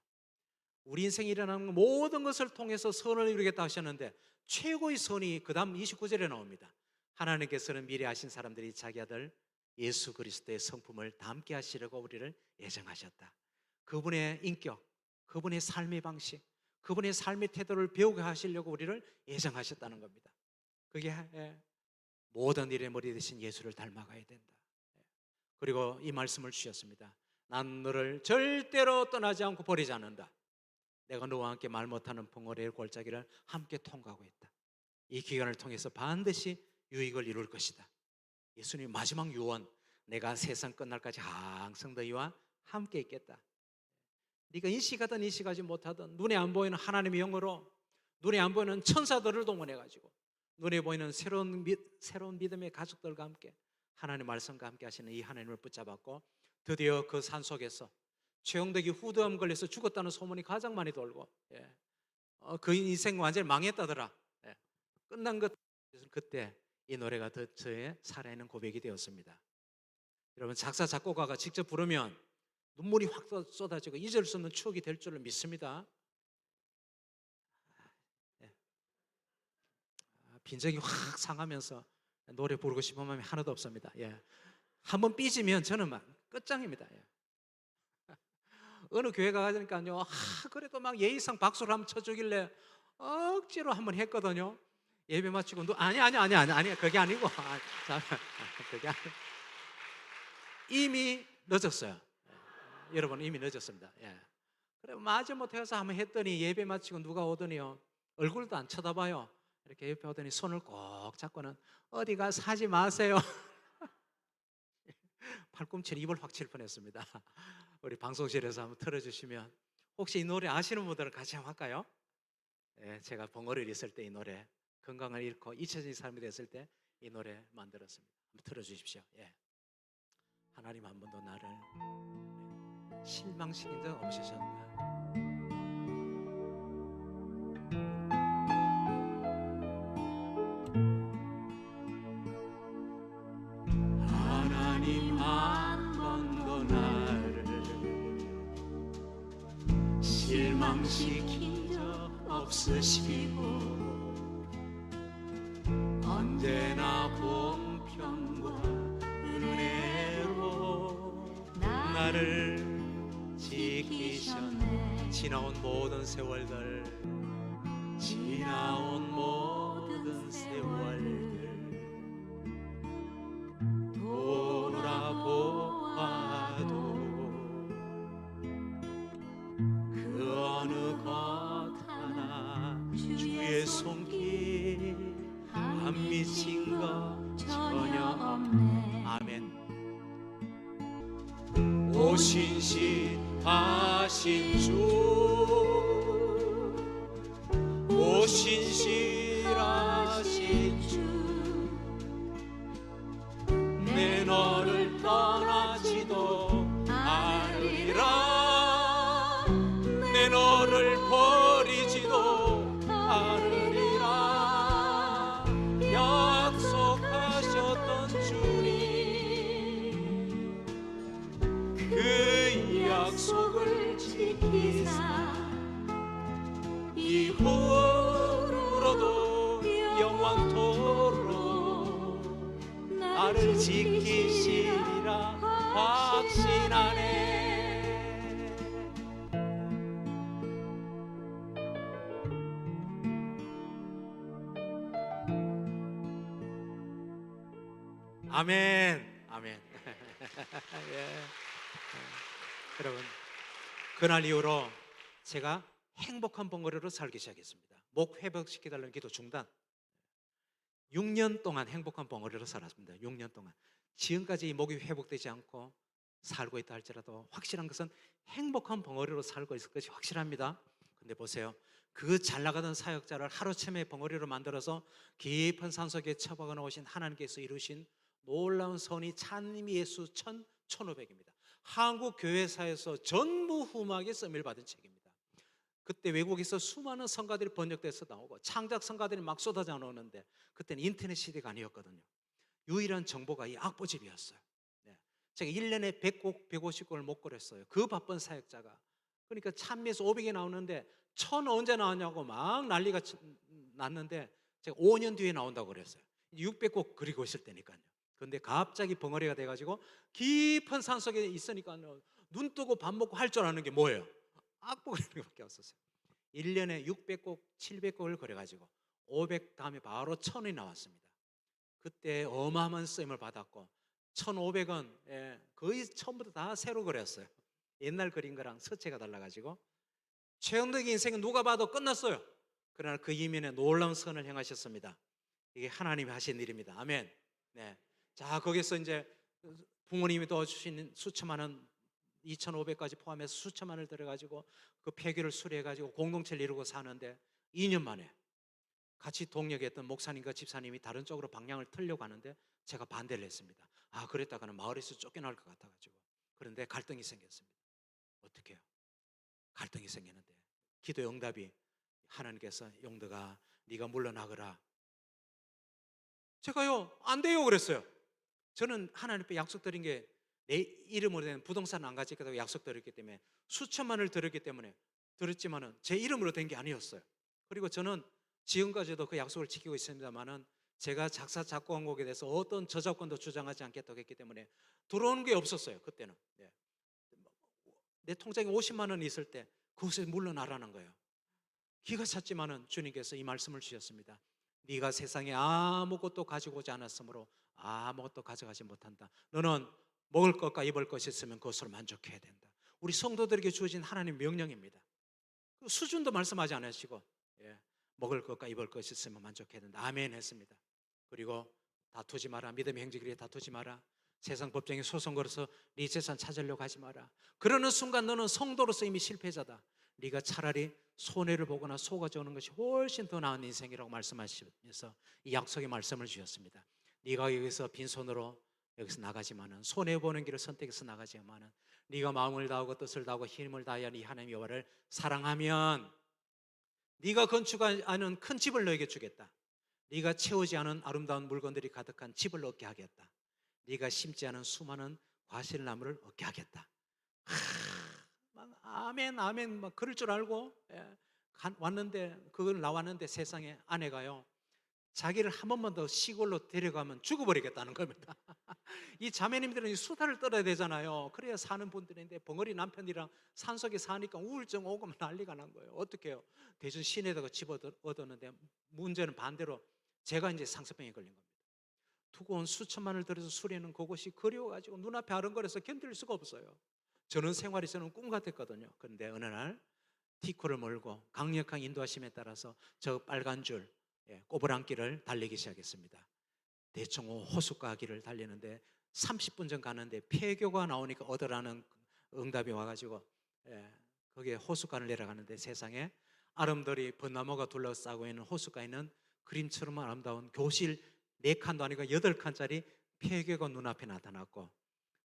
우리 인생에 일어나는 모든 것을 통해서 선을 이루겠다 하셨는데 최고의 선이 그 다음 29절에 나옵니다. 하나님께서는 미리 아신 사람들이 자기 아들 예수 그리스도의 성품을 닮게 하시려고 우리를 예정하셨다. 그분의 인격, 그분의 삶의 방식, 그분의 삶의 태도를 배우게 하시려고 우리를 예정하셨다는 겁니다. 그게 모든 일의 머리 대신 예수를 닮아가야 된다. 그리고 이 말씀을 주셨습니다. 난 너를 절대로 떠나지 않고 버리지 않는다. 내가 너와 함께 말 못하는 벙어리의 골짜기를 함께 통과하고 있다. 이 기간을 통해서 반드시 유익을 이룰 것이다. 예수님 마지막 유언, 내가 세상 끝날까지 항상 너희와 함께 있겠다. 네가 인식하든 인식하지 못하든 눈에 안 보이는 하나님의 영으로 눈에 안 보이는 천사들을 동원해가지고 눈에 보이는 새로운 믿음의 가족들과 함께 하나님의 말씀과 함께 하시는 이 하나님을 붙잡았고 드디어 그 산속에서 최영덕이 후두암 걸려서 죽었다는 소문이 가장 많이 돌고 그 인생 완전히 망했다더라. 끝난 것 그때 이 노래가 저의 살아있는 고백이 되었습니다. 여러분 작사 작곡가가 직접 부르면 눈물이 확 쏟아지고 잊을 수 없는 추억이 될 줄을 믿습니다. 빈정이 확 상하면서 노래 부르고 싶은 마음이 하나도 없습니다. 한번 삐지면 저는 막 끝장입니다. 어느 교회 가니까요, 그래도 막 예의상 박수를 한번 쳐주길래 억지로 한번 했거든요. 예배 마치고 아니 그게 아니고 그게 아니고 이미 늦었어요. 여러분 이미 늦었습니다. 그래 마지못해서 한번 했더니 예배 마치고 누가 오더니요 얼굴도 안 쳐다봐요. 이렇게 옆에 오더니 손을 꼭 잡고는 어디가 사지 마세요. 팔꿈치에 입을 확 칠 뻔했습니다. 우리 방송실에서 한번 틀어주시면 혹시 이 노래 아시는 분들은 같이 한번 할까요? 제가 벙어리를 있을 때 이 노래 건강을 잃고 잊혀진 삶이 됐을 때 이 노래 만들었습니다. 한번 틀어주십시오. 하나님 한 번도 나를 실망시킨 적 없으셨나? 하나님 한 번도 나를 실망시킨 적 없으시고 언제나 공평과 은혜로 나를 지키셨네. 지나온 모든 세월들 돌아보아도 그 어느 것 하나 주의 손길 안 미친 것 전혀 없네. 아멘. 오신실하신 주, 오신실하신 주, 내 너를 떠나지도 않으리라, 내 너를 버리지도 않으리라. 약속하셨던 주님, 그 약속을 지키사 이후로도 영원토록 나를 지키시리라 확신하네. 아멘. 아멘. 예. 여러분, 그날 이후로 제가 행복한 벙어리로 살기 시작했습니다. 목 회복시켜달라는 기도 중단. 6년 동안 행복한 벙어리로 살았습니다. 6년 동안. 지금까지 이 목이 회복되지 않고 살고 있다 할지라도 확실한 것은 행복한 벙어리로 살고 있을 것이 확실합니다. 근데 보세요. 그 잘 나가던 사역자를 하루쯤에 벙어리로 만들어서 깊은 산속에 처박아 놓으신 하나님께서 이루신 놀라운 선이 찬미 예수 1500입니다. 한국 교회사에서 전무후무하게 씀을 받은 책입니다. 그때 외국에서 수많은 성가들이 번역돼서 나오고 창작 성가들이 막 쏟아져 나오는데 그때는 인터넷 시대가 아니었거든요. 유일한 정보가 이 악보집이었어요. 네. 제가 1년에 100곡, 150곡을 목걸었어요. 그 바쁜 사역자가. 그러니까 찬미에서 500이 나오는데 1000 언제 나왔냐고 막 난리가 났는데 제가 5년 뒤에 나온다고 그랬어요. 600곡 그리고 있을 때니까요. 그런데 갑자기 벙어리가 돼가지고 깊은 산속에 있으니까 눈 뜨고 밥 먹고 할 줄 아는 게 뭐예요? 악보 그리는 것밖에 없었어요. 1년에 600곡, 700곡을 그려가지고 500 다음에 바로 1000이 나왔습니다. 그때 어마어마한 쓰임을 받았고 1500은 거의 처음부터 다 새로 그렸어요. 옛날 그린 거랑 서체가 달라가지고 최영덕의 인생은 누가 봐도 끝났어요. 그러나 그 이면에 놀라운 선을 행하셨습니다. 이게 하나님이 하신 일입니다. 아멘. 네. 자, 거기서 이제 부모님이 도와주신 수천만 원 2,500까지 포함해서 수천만 원을 들여가지고 그 폐교를 수리해가지고 공동체를 이루고 사는데 2년 만에 같이 동역했던 목사님과 집사님이 다른 쪽으로 방향을 틀려고 하는데 제가 반대를 했습니다. 아, 그랬다가는 마을에서 쫓겨날 것 같아가지고. 그런데 갈등이 생겼습니다. 어떻게 해요? 갈등이 생기는데 기도 응답이 하나님께서 용덕아 네가 물러나거라. 제가요 안 돼요 그랬어요. 저는 하나님께 약속드린 게 내 이름으로 된 부동산 안 가지겠다고 약속드렸기 때문에 수천만을 들었기 때문에 들었지만은 제 이름으로 된 게 아니었어요. 그리고 저는 지금까지도 그 약속을 지키고 있습니다만은 제가 작사 작곡한 곡에 대해서 어떤 저작권도 주장하지 않겠다고 했기 때문에 들어오는 게 없었어요. 그때는. 네. 내 통장에 50만 원이 있을 때 그것에 물러나라는 거예요. 기가 찼지만은 주님께서 이 말씀을 주셨습니다. 네가 세상에 아무것도 가지고 오지 않았으므로 아무것도 가져가지 못한다. 너는 먹을 것과 입을 것이 있으면 그것으로 만족해야 된다. 우리 성도들에게 주어진 하나님 명령입니다. 그 수준도 말씀하지 않으시고 먹을 것과 입을 것이 있으면 만족해야 된다. 아멘 했습니다. 그리고 다투지 마라. 믿음의 행적이래 다투지 마라. 세상 법정에 소송 걸어서 네 재산 찾으려고 하지 마라. 그러는 순간 너는 성도로서 이미 실패자다. 네가 차라리 손해를 보거나 속아져 오는 것이 훨씬 더 나은 인생이라고 말씀하시면서 이 약속의 말씀을 주셨습니다. 네가 여기서 빈손으로 여기서 나가지만은 손해보는 길을 선택해서 나가지만은 네가 마음을 다하고 뜻을 다하고 힘을 다하여 네 하나님 여호와를 사랑하면 네가 건축하는 큰 집을 너에게 주겠다. 네가 채우지 않은 아름다운 물건들이 가득한 집을 얻게 하겠다. 네가 심지 않은 수많은 과실나무를 얻게 하겠다. 막 아멘 아멘 막 그럴 줄 알고 왔는데 그걸 나왔는데 세상에 아내가요 자기를 한 번만 더 시골로 데려가면 죽어버리겠다는 겁니다. 이 자매님들은 수다를 떨어야 되잖아요. 그래야 사는 분들인데 벙어리 남편이랑 산속에 사니까 우울증 오고 난리가 난 거예요. 어떻게 해요? 대전 시내다가 집 얻었는데 문제는 반대로 제가 이제 상처병에 걸린 겁니다. 두고 온 수천만을 들여서 수리하는 그것이 그리워가지고 눈앞에 아른거려서 견딜 수가 없어요. 저는 생활이 저는 꿈 같았거든요. 그런데 어느 날 티코를 몰고 강력한 인도하심에 따라서 저 빨간 줄 꼬부랑길을 달리기 시작했습니다. 대충 호숫가 길을 달리는데 30분 전 가는데 폐교가 나오니까 얻으라는 응답이 와가지고 거기에 호숫가를 내려가는데 세상에 아름드리 벚나무가 둘러싸고 있는 호숫가에는 그림처럼 아름다운 교실 4칸도 아니고 8칸짜리 폐교가 눈앞에 나타났고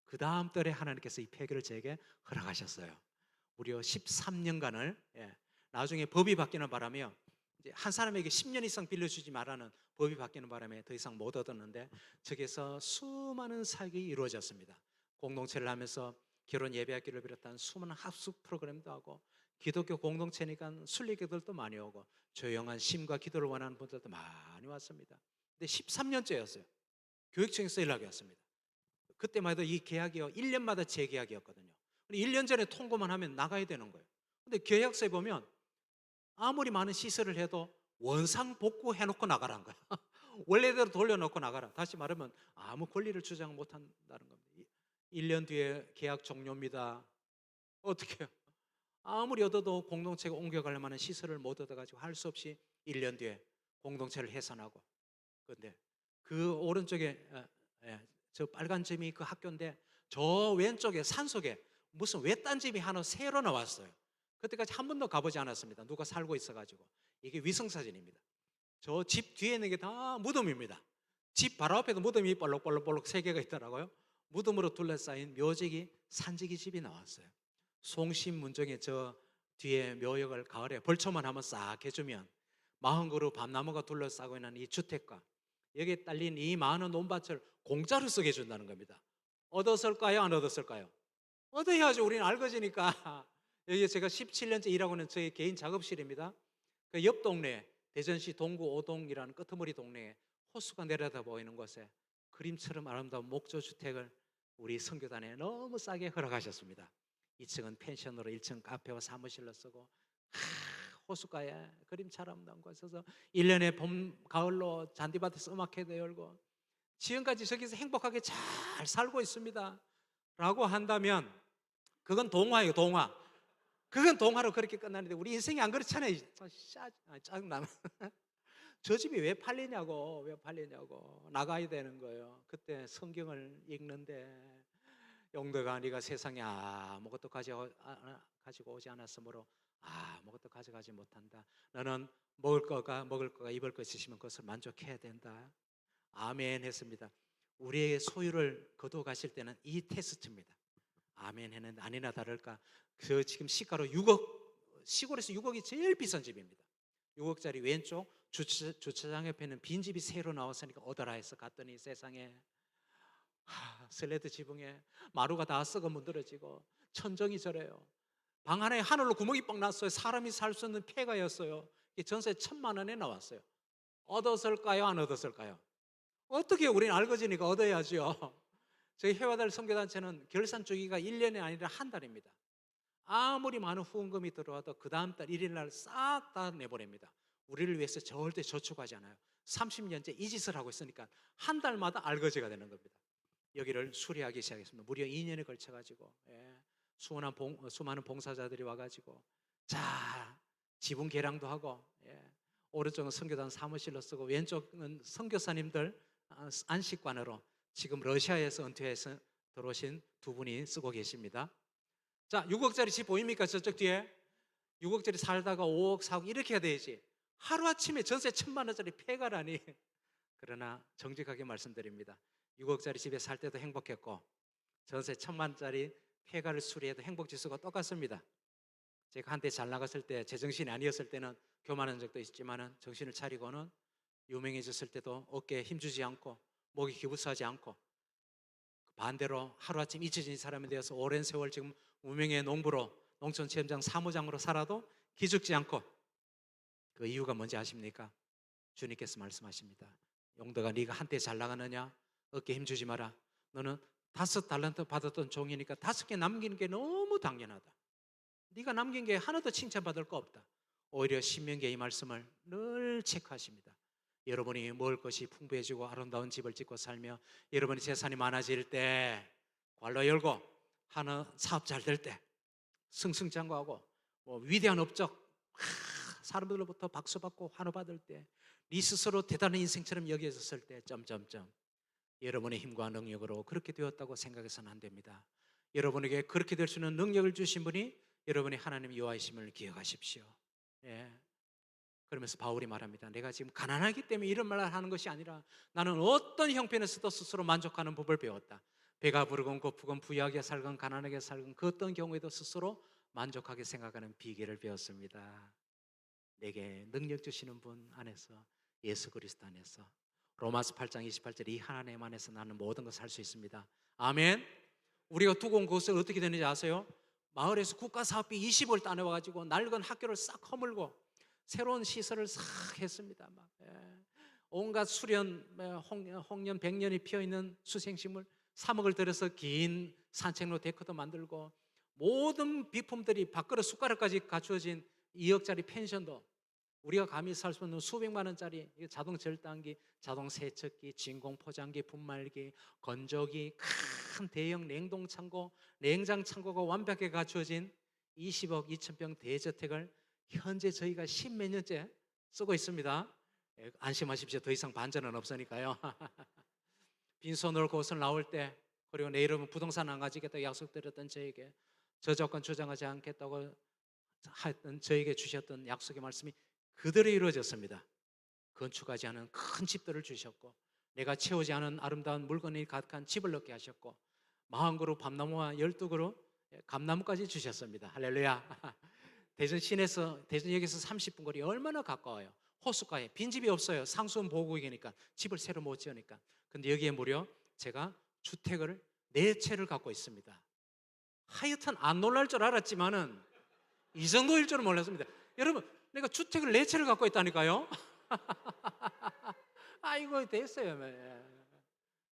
그 다음 달에 하나님께서 이 폐교를 제게 허락하셨어요. 무려 13년간을 나중에 법이 바뀌는 바람에 이제 한 사람에게 10년 이상 빌려주지 말라는 법이 바뀌는 바람에 더 이상 못 얻었는데 저기서 수많은 사역이 이루어졌습니다. 공동체를 하면서 결혼 예배학기를 비롯한 수많은 합숙 프로그램도 하고 기독교 공동체니까 순례객들도 많이 오고 조용한 심과 기도를 원하는 분들도 많이 왔습니다. 근데 13년째였어요. 교육청에서 연락이 왔습니다. 그때만 해도 이 계약이요 1년마다 재계약이었거든요. 1년 전에 통보만 하면 나가야 되는 거예요. 근데 계약서에 보면 아무리 많은 시설을 해도 원상 복구 해놓고 나가라는 거야. 원래대로 돌려놓고 나가라. 다시 말하면 아무 권리를 주장 못한다는 겁니다. 1년 뒤에 계약 종료입니다. 어떻게 해요? 아무리 얻어도 공동체가 옮겨갈 만한 시설을 못 얻어가지고 할 수 없이 1년 뒤에 공동체를 해산하고. 그런데 그 오른쪽에 저 빨간 점이 그 학교인데 저 왼쪽에 산속에 무슨 외딴 집이 하나 새로 나왔어요. 그때까지 한 번도 가보지 않았습니다. 누가 살고 있어가지고. 이게 위성사진입니다. 저 집 뒤에 있는 게 다 무덤입니다. 집 바로 앞에도 무덤이 볼록볼록 세 개가 있더라고요. 무덤으로 둘러싸인 묘지기 산지기 집이 나왔어요. 송신문정에 저 뒤에 묘역을 가을에 벌초만 한번 싹 해주면 40그루 밤나무가 둘러싸고 있는 이 주택과 여기에 딸린 이 많은 논밭을 공짜로 쓰게 해준다는 겁니다. 얻었을까요? 안 얻었을까요? 얻어야죠. 우리는 알거지니까. 여기 제가 17년째 일하고 있는 저희 개인 작업실입니다. 그 옆 동네 대전시 동구 오동이라는 끄트머리 동네에 호수가 내려다 보이는 곳에 그림처럼 아름다운 목조주택을 우리 선교단에 너무 싸게 허락하셨습니다. 2층은 펜션으로 1층 카페와 사무실로 쓰고 호숫가에 그림처럼 나온 곳에서 1년에 봄, 가을로 잔디밭에서 음악회도 열고 지금까지 저기서 행복하게 잘 살고 있습니다 라고 한다면 그건 동화예요. 동화. 그건 동화로 그렇게 끝나는데 우리 인생이 안 그렇잖아요. 짜증나는. 저 집이 왜 팔리냐고, 왜 팔리냐고. 나가야 되는 거예요. 그때 성경을 읽는데 용도가 네가 세상에 아무것도 가지고 오지 않았으므로 아무것도 가져가지 못한다. 너는 먹을 거가 입을 것 있으시면 그것을 만족해야 된다. 아멘 했습니다. 우리의 소유를 거두어 가실 때는 이 테스트입니다. 아멘 했는데 아니나 다를까 그 지금 시가로 6억, 시골에서 6억이 제일 비싼 집입니다. 6억짜리 왼쪽 주차장 옆에 있는 빈집이 새로 나왔으니까 얻어라 해서 갔더니 세상에 슬레드 지붕에 마루가 다 썩어 문드러지고 천정이 저래요. 방 안에 하늘로 구멍이 뻥 났어요. 사람이 살 수 있는 폐가였어요. 전세 1,000만 원에 나왔어요. 얻었을까요? 안 얻었을까요? 어떻게 우리는 알거지니까 얻어야죠. 저희 해와달 선교단체는 결산 주기가 1년이 아니라 한 달입니다. 아무리 많은 후원금이 들어와도 그 다음 달 1일 날 싹 다 내보냅니다. 우리를 위해서 절대 저축하지 않아요. 30년째 이 짓을 하고 있으니까 한 달마다 알거지가 되는 겁니다. 여기를 수리하기 시작했습니다. 무려 2년에 걸쳐가지고 수많은 봉사자들이 와가지고 자 지붕 개량도 하고 오른쪽은 선교단 사무실로 쓰고 왼쪽은 선교사님들 안식관으로 지금 러시아에서 은퇴해서 들어오신 두 분이 쓰고 계십니다. 자, 6억짜리 집 보입니까? 저쪽 뒤에 6억짜리 살다가 5억, 4억 이렇게 해야 되지. 하루아침에 전세 1,000만 원짜리 폐가라니. 그러나 정직하게 말씀드립니다. 6억짜리 집에 살 때도 행복했고 전세 1,000만 원짜리 폐가를 수리해도 행복지수가 똑같습니다. 제가 한때 잘 나갔을 때 제정신이 아니었을 때는 교만한 적도 있지만 정신을 차리고는 유명해졌을 때도 어깨에 힘주지 않고 목이 기부스하지 않고 반대로 하루아침 잊혀진 사람이 되어서 오랜 세월 지금 무명의 농부로 농촌체험장 사무장으로 살아도 기죽지 않고 그 이유가 뭔지 아십니까? 주님께서 말씀하십니다. 용도가 네가 한때 잘 나가느냐? 어깨 힘주지 마라. 너는 5달란트 받았던 종이니까 5개 남기는 게 너무 당연하다. 네가 남긴 게 하나도 칭찬받을 거 없다. 오히려 신명기의 이 말씀을 늘 체크하십니다. 여러분이 먹을 것이 풍부해지고 아름다운 집을 짓고 살며 여러분이 재산이 많아질 때 관로 열고 하는 사업 잘 될 때 승승장구하고 위대한 업적 사람들로부터 박수받고 환호받을 때 네 스스로 대단한 인생처럼 여겨졌을 때 점점점 여러분의 힘과 능력으로 그렇게 되었다고 생각해서는 안 됩니다. 여러분에게 그렇게 될 수 있는 능력을 주신 분이 여러분의 하나님 여호와이심을 기억하십시오. 그러면서 바울이 말합니다. 내가 지금 가난하기 때문에 이런 말을 하는 것이 아니라 나는 어떤 형편에서도 스스로 만족하는 법을 배웠다. 배가 부르건 고프건 부유하게 살건 가난하게 살건 그 어떤 경우에도 스스로 만족하게 생각하는 비결을 배웠습니다. 내게 능력 주시는 분 안에서 예수 그리스도 안에서 로마서 8장 28절 이 하나님 안에서 나는 모든 것을 할 수 있습니다. 아멘. 우리가 두고 온 곳을 어떻게 되는지 아세요? 마을에서 국가사업비 20을 따내와가지고 낡은 학교를 싹 허물고 새로운 시설을 싹 했습니다. 온갖 수련, 홍련, 백년이 피어있는 수생식물 3억을 들여서 긴 산책로 데크도 만들고 모든 비품들이 밥그릇 숟가락까지 갖추어진 2억짜리 펜션도 우리가 감히 살 수 없는 수백만 원짜리 자동 절단기, 자동 세척기, 진공 포장기, 분말기, 건조기, 큰 대형 냉동 창고, 냉장 창고가 완벽하게 갖추어진 20억 2천 평 대저택을 현재 저희가 십몇 년째 쓰고 있습니다. 안심하십시오. 더 이상 반전은 없으니까요. 빈손으로 곳을 나올 때, 그리고 내 이름은 부동산 안 가지겠다고 약속드렸던 저에게 저작권 주장하지 않겠다고 하였던 저에게 주셨던 약속의 말씀이 그대로 이루어졌습니다. 건축하지 않은 큰 집들을 주셨고, 내가 채우지 않은 아름다운 물건이 가득한 집을 얻게 하셨고, 40그루 밤나무와 12그루 감나무까지 주셨습니다. 할렐루야. 대전 시내에서, 대전역에서 30분 거리, 얼마나 가까워요. 호숫가에 빈집이 없어요. 상수원 보호구역이니까, 집을 새로 못 지으니까. 근데 여기에 무려 제가 주택을 4채를 갖고 있습니다. 하여튼 안 놀랄 줄 알았지만은 이 정도일 줄은 몰랐습니다. 여러분, 내가 주택을 4채를 갖고 있다니까요. 아이고, 됐어요.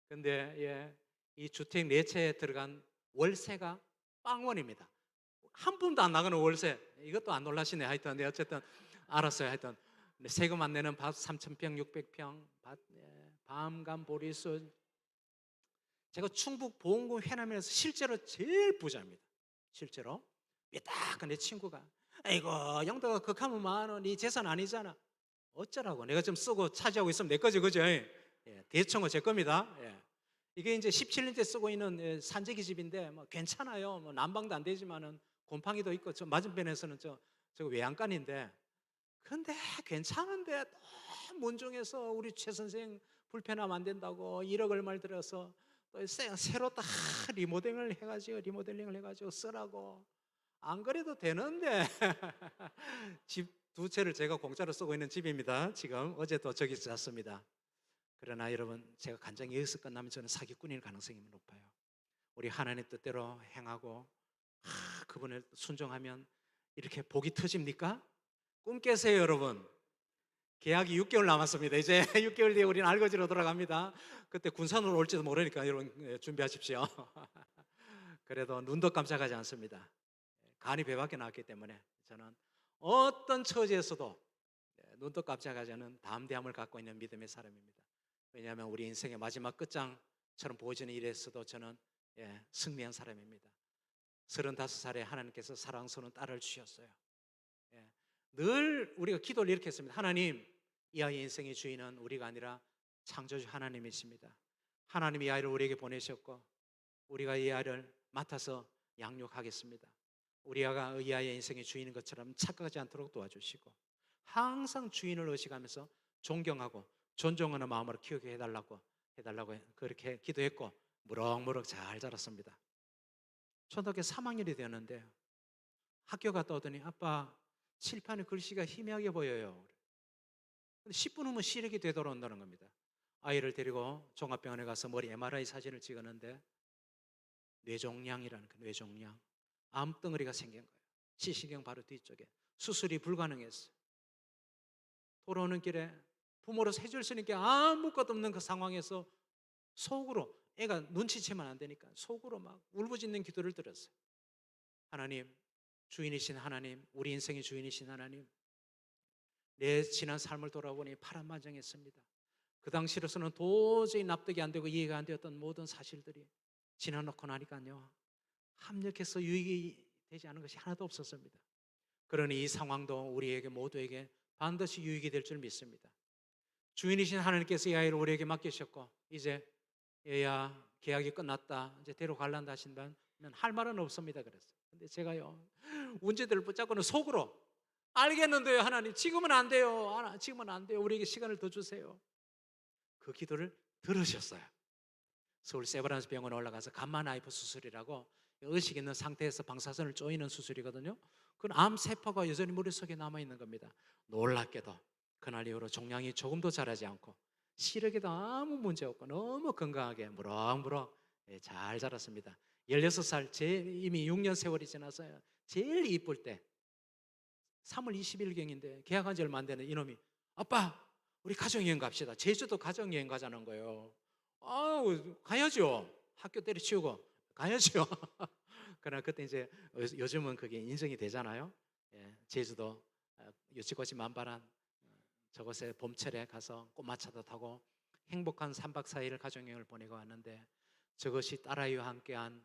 근데 이 주택 4채에 들어간 월세가 빵원입니다. 한 푼도 안 나가는 월세. 이것도 안 놀라시네. 하여튼 어쨌든 알았어요. 하여튼 세금 안 내는 밭 3,000평, 600평, 밤감 보리수. 제가 충북 보은군 회남에서 실제로 제일 부자입니다. 실제로. 딱 내 친구가, 아이고 영덕아 극하면 많어, 네 재산 아니잖아. 어쩌라고, 내가 좀 쓰고 차지하고 있으면 내 거지, 그죠? 대청은 제 겁니다. 이게 이제 17년째 쓰고 있는 산재기 집인데 뭐 괜찮아요. 뭐 난방도 안 되지만은 곰팡이도 있고, 저 맞은편에서는 저 외양간인데, 근데 괜찮은데 너무 문중해서 우리 최 선생 불편하면 안 된다고 1억 얼마를 들여서 또 새로 딱 리모델링을 해가지고 쓰라고. 안 그래도 되는데 집 2채를 제가 공짜로 쓰고 있는 집입니다. 지금 어제도 저기 잤습니다. 그러나 여러분, 제가 간장이 여기서 끝나면 저는 사기꾼일 가능성이 높아요. 우리 하나님 뜻대로 행하고 그분을 순종하면 이렇게 복이 터집니까? 꿈 깨세요, 여러분. 계약이 6개월 남았습니다. 이제 6개월 뒤에 우리는 알거지로 돌아갑니다. 그때 군산으로 올지도 모르니까 여러분 준비하십시오. 그래도 눈도 깜짝하지 않습니다. 간이 배밖에 나왔기 때문에 저는 어떤 처지에서도 눈도 깜짝하지 않은 담대함을 갖고 있는 믿음의 사람입니다. 왜냐하면 우리 인생의 마지막 끝장처럼 보여지는 일에서도 저는 승리한 사람입니다. 35살에 하나님께서 사랑스러운 딸을 주셨어요. 늘 우리가 기도를 이렇게 했습니다. 하나님, 이 아이의 인생의 주인은 우리가 아니라 창조주 하나님이십니다. 하나님이 이 아이를 우리에게 보내셨고 우리가 이 아이를 맡아서 양육하겠습니다. 우리 아이가 이 아이의 인생의 주인인 것처럼 착각하지 않도록 도와주시고, 항상 주인을 의식하면서 존경하고 존중하는 마음으로 키우게 해달라고 그렇게 기도했고, 무럭무럭 잘 자랐습니다. 초등학교 3학년이 되었는데 학교 갔다 오더니, 아빠 칠판에 글씨가 희미하게 보여요. 근데 10분 후면 시력이 되돌아온다는 겁니다. 아이를 데리고 종합병원에 가서 머리 MRI 사진을 찍었는데 뇌종양이라는 그 뇌종양, 암덩어리가 생긴 거예요. 시신경 바로 뒤쪽에. 수술이 불가능했어요. 돌아오는 길에 부모로서 해줄 수 있는 게 아무것도 없는 그 상황에서 속으로, 애가 눈치채면 안 되니까 속으로 막 울부짖는 기도를 드렸어요. 하나님, 주인이신 하나님, 우리 인생의 주인이신 하나님, 내 지난 삶을 돌아보니 파란만장했습니다. 그 당시로서는 도저히 납득이 안 되고 이해가 안 되었던 모든 사실들이 지나놓고 나니까요, 합력해서 유익이 되지 않은 것이 하나도 없었습니다. 그러니 이 상황도 우리에게 모두에게 반드시 유익이 될 줄 믿습니다. 주인이신 하나님께서 이 아이를 우리에게 맡기셨고, 이제 얘야 계약이 끝났다, 이제 데려갈란다 하신다면 할 말은 없습니다. 그랬어요. 근데 제가요, 운지들을 붙잡고는 속으로, 알겠는데요 하나님, 지금은 안 돼요. 지금은 안 돼요. 우리에게 시간을 더 주세요. 그 기도를 들으셨어요. 서울 세브란스 병원에 올라가서 감마나이프 수술이라고 의식 있는 상태에서 방사선을 쪼이는 수술이거든요. 그건 암세포가 여전히 머릿속에 남아있는 겁니다. 놀랍게도 그날 이후로 종양이 조금도 자라지 않고 시력에도 아무 문제 없고 너무 건강하게 무럭무럭 잘 자랐습니다. 16살, 이미 6년 세월이 지나서요, 제일 이쁠 때 3월 20일경인데 계약한 지 얼마 안 되는 이놈이, 아빠 우리 가족여행 갑시다. 제주도 가족여행 가자는 거예요. 아우 가야죠. 학교 때려치우고 가야죠. 그러나 그때 이제 요즘은 그게 인정이 되잖아요. 제주도 유치꽃이 만발한 저곳에 봄철에 가서 꽃마차도 타고 행복한 3박 4일 가족여행을 보내고 왔는데 저것이 딸아이와 함께한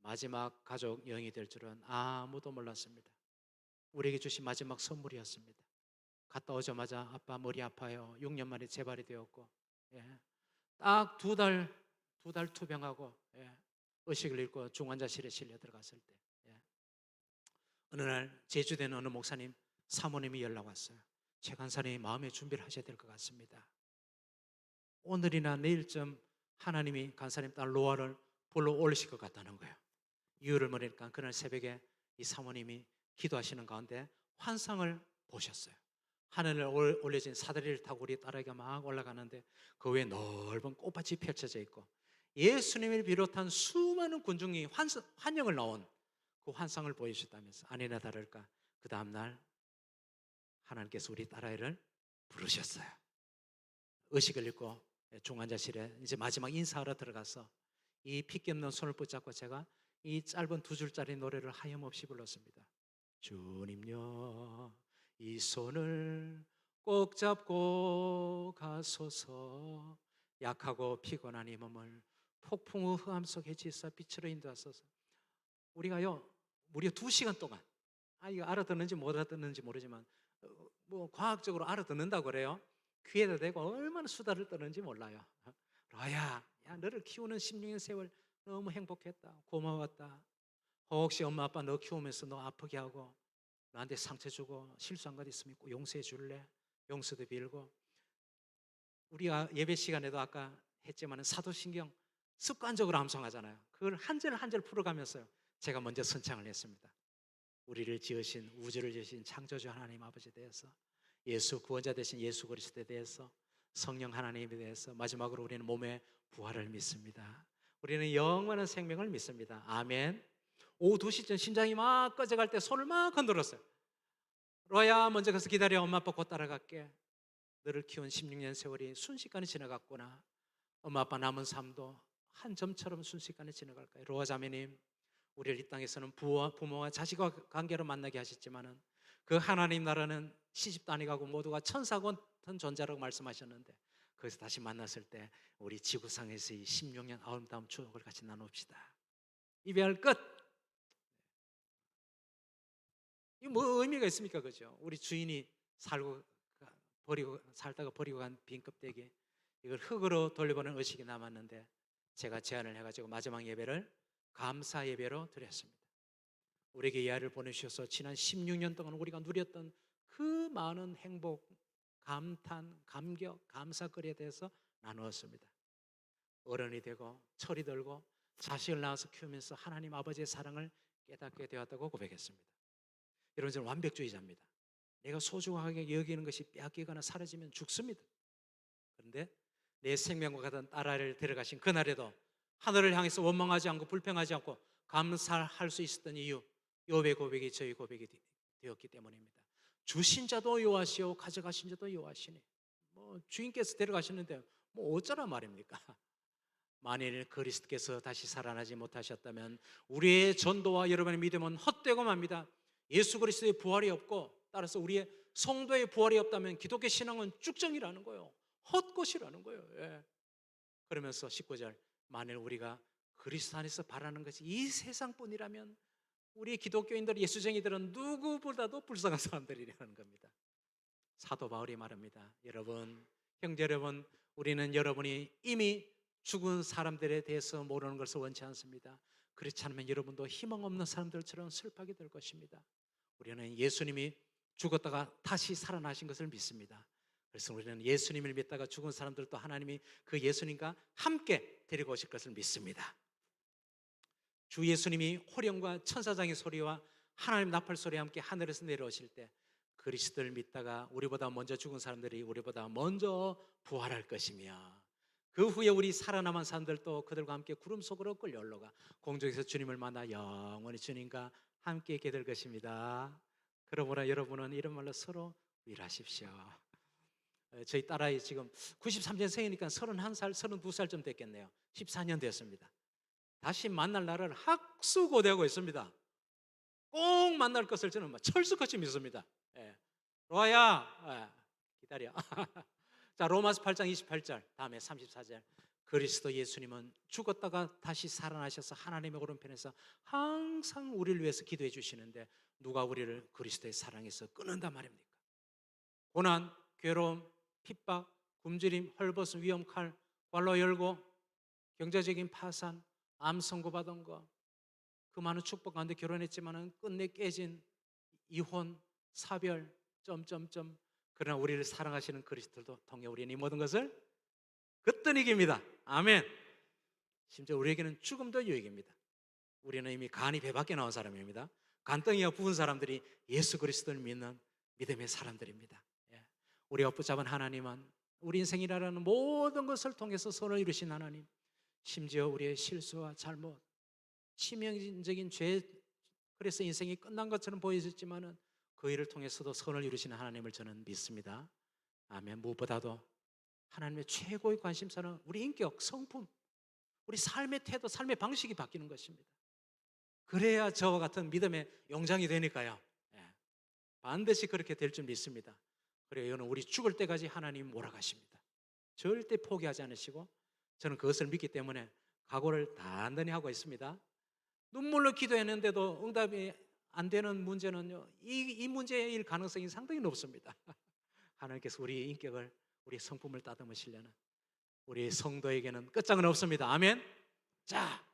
마지막 가족 여행이 될 줄은 아무도 몰랐습니다. 우리에게 주신 마지막 선물이었습니다. 갔다 오자마자 아빠 머리 아파요. 6년 만에 재발이 되었고, 예. 딱 두 달 투병하고, 예. 의식을 잃고 중환자실에 실려 들어갔을 때, 예. 어느 날 제주도에 있는 어느 목사님 사모님이 연락 왔어요. 최 간사님 마음의 준비를 하셔야 될 것 같습니다. 오늘이나 내일쯤 하나님이 간사님 딸 로아를 불러 올리실 것 같다는 거예요. 이유를 모르니까 그날 새벽에 이 사모님이 기도하시는 가운데 환상을 보셨어요. 하늘에 올려진 사다리를 타고 우리 딸아이가 막 올라가는데 그 위에 넓은 꽃밭이 펼쳐져 있고 예수님을 비롯한 수많은 군중이 환영을 나온 그 환상을 보여주셨다면서 아니나 다를까 그 다음날 하나님께서 우리 딸아이를 부르셨어요. 의식을 잃고 중환자실에 이제 마지막 인사하러 들어가서 이 핏기 없는 손을 붙잡고 제가 이 짧은 2줄짜리 노래를 하염없이 불렀습니다. 주님여 이 손을 꼭 잡고 가소서 약하고 피곤한 이 몸을 폭풍우 흑암 속에 지사 빛으로 인도하소서. 우리가요 무려 2시간 동안 이거 알아듣는지 못 알아듣는지 모르지만 뭐 과학적으로 알아듣는다고 그래요. 귀에다 대고 얼마나 수다를 떠는지 몰라요. 로아야, 야 너를 키우는 16년 세월 너무 행복했다. 고마웠다. 혹시 엄마 아빠 너 키우면서 너 아프게 하고 나한테 상처 주고 실수한 것 있으면 꼭 용서해 줄래? 용서도 빌고. 우리가 예배 시간에도 아까 했지만 사도신경 습관적으로 암송하잖아요. 그걸 한 절 한 절 풀어가면서요 제가 먼저 선창을 했습니다. 우리를 지으신 우주를 지으신 창조주 하나님 아버지에 대해서, 예수 구원자 되신 예수 그리스도에 대해서, 성령 하나님에 대해서, 마지막으로 우리는 몸의 부활을 믿습니다. 우리는 영원한 생명을 믿습니다. 아멘. 오후 2시쯤 심장이 막 꺼져갈 때 손을 막 흔들었어요. 로아야 먼저 가서 기다려. 엄마 아빠 곧 따라갈게. 너를 키운 16년 세월이 순식간에 지나갔구나. 엄마 아빠 남은 삶도 한 점처럼 순식간에 지나갈까요? 로아 자매님, 우리를 이 땅에서는 부모와 자식과 관계로 만나게 하셨지만은 그 하나님 나라는 시집도 안 가고 모두가 천사 같은 존재라고 말씀하셨는데 거기서 다시 만났을 때 우리 지구상에서 이 16년 아름다운 추억을 같이 나눕시다. 이별 끝. 이 뭐 의미가 있습니까, 그죠? 우리 주인이 살다가 버리고 간 빈 껍데기 이걸 흙으로 돌려보는 의식이 남았는데 제가 제안을 해가지고 마지막 예배를 감사 예배로 드렸습니다. 우리에게 이 아이를 보내주셔서 지난 16년 동안 우리가 누렸던 그 많은 행복, 감탄, 감격, 감사거리에 대해서 나누었습니다. 어른이 되고 철이 들고 자식을 낳아서 키우면서 하나님 아버지의 사랑을 깨닫게 되었다고 고백했습니다. 여러분, 저는 완벽주의자입니다. 내가 소중하게 여기는 것이 빼앗기거나 사라지면 죽습니다. 그런데 내 생명과 같은 딸아이를 데려가신 그날에도 하늘을 향해서 원망하지 않고 불평하지 않고 감사할 수 있었던 이유, 욥의 고백이 저희 고백이 되었기 때문입니다. 주신 자도 여호와시오 가져가신 자도 여호와시니 뭐 주인께서 데려가셨는데 뭐 어쩌란 말입니까? 만일 그리스도께서 다시 살아나지 못하셨다면 우리의 전도와 여러분의 믿음은 헛되고 맙니다. 예수 그리스도의 부활이 없고 따라서 우리의 성도의 부활이 없다면 기독교 신앙은 쭉정이라는 거예요. 헛것이라는 거예요. 예. 그러면서 19절 만일 우리가 그리스도 안에서 바라는 것이 이 세상뿐이라면 우리 기독교인들 예수쟁이들은 누구보다도 불쌍한 사람들이라는 겁니다. 사도 바울이 말합니다. 여러분, 형제 여러분, 우리는 여러분이 이미 죽은 사람들에 대해서 모르는 것을 원치 않습니다. 그렇지 않으면 여러분도 희망 없는 사람들처럼 슬퍼하게 될 것입니다. 우리는 예수님이 죽었다가 다시 살아나신 것을 믿습니다. 그래서 우리는 예수님을 믿다가 죽은 사람들도 하나님이 그 예수님과 함께 데리고 오실 것을 믿습니다. 주 예수님이 호령과 천사장의 소리와 하나님 나팔 소리와 함께 하늘에서 내려오실 때 그리스도를 믿다가 우리보다 먼저 죽은 사람들이 우리보다 먼저 부활할 것이며 그 후에 우리 살아남은 사람들도 그들과 함께 구름 속으로 끌려 올라가 공중에서 주님을 만나 영원히 주님과 함께 있게 될 것입니다. 그러므로 여러분은 이런 말로 서로 위로하십시오. 저희 딸아이 지금 93년 생이니까 31살, 32살쯤 됐겠네요. 14년 됐습니다. 다시 만날 날을 학수고대하고 있습니다. 꼭 만날 것을 저는 철수같이 믿습니다. 예. 로아야, 기다려. 자, 로마서 8장 28절 다음에 34절. 그리스도 예수님은 죽었다가 다시 살아나셔서 하나님의 오른편에서 항상 우리를 위해서 기도해 주시는데 누가 우리를 그리스도의 사랑에서 끊는단 말입니까? 고난, 괴로움, 핍박, 굶주림, 헐벗음, 위험, 칼, 관로 열고, 경제적인 파산, 암 선고받은 거, 그 많은 축복 가운데 결혼했지만은 끝내 깨진 이혼, 사별, 점점점. 그러나 우리를 사랑하시는 그리스도도 통해 우리는 이 모든 것을 그때는 이깁니다. 아멘. 심지어 우리에게는 죽음도 유익입니다. 우리는 이미 간이 배 밖에 나온 사람입니다. 간덩이가 부은 사람들이 예수 그리스도를 믿는 믿음의 사람들입니다. 예. 우리가 붙잡은 하나님은 우리 인생이라는 모든 것을 통해서 선을 이루신 하나님, 심지어 우리의 실수와 잘못, 치명적인 죄, 그래서 인생이 끝난 것처럼 보여졌지만은 그 일을 통해서도 선을 이루시는 하나님을 저는 믿습니다. 아멘. 무엇보다도 하나님의 최고의 관심사는 우리 인격, 성품, 우리 삶의 태도, 삶의 방식이 바뀌는 것입니다. 그래야 저와 같은 믿음의 용장이 되니까요. 예. 반드시 그렇게 될 줄 믿습니다. 그래요. 여러분, 우리 죽을 때까지 하나님 몰아가십니다. 절대 포기하지 않으시고 저는 그것을 믿기 때문에 각오를 단단히 하고 있습니다. 눈물로 기도했는데도 응답이 안 되는 문제는요, 이 문제일 가능성이 상당히 높습니다. 하나님께서 우리 인격을, 우리 성품을 따듬으시려는 우리 성도에게는 끝장은 없습니다. 아멘. 자,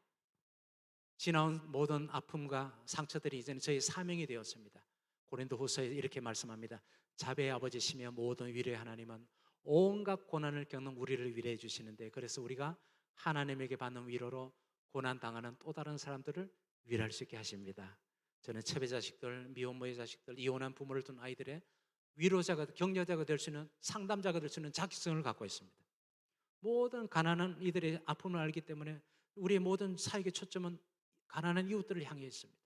지나온 모든 아픔과 상처들이 이제는 저희 사명이 되었습니다. 고린도후서에 이렇게 말씀합니다. 자비의 아버지시며 모든 위로의 하나님은 온갖 고난을 겪는 우리를 위로해 주시는데, 그래서 우리가 하나님에게 받는 위로로 고난 당하는 또 다른 사람들을 위로할 수 있게 하십니다. 저는 체배 자식들, 미혼모의 자식들, 이혼한 부모를 둔 아이들의 위로자가, 격려자가 될 수 있는, 상담자가 될 수 있는 자격증을 갖고 있습니다. 모든 가난한 이들의 아픔을 알기 때문에 우리의 모든 사역의 초점은 가난한 이웃들을 향해 있습니다.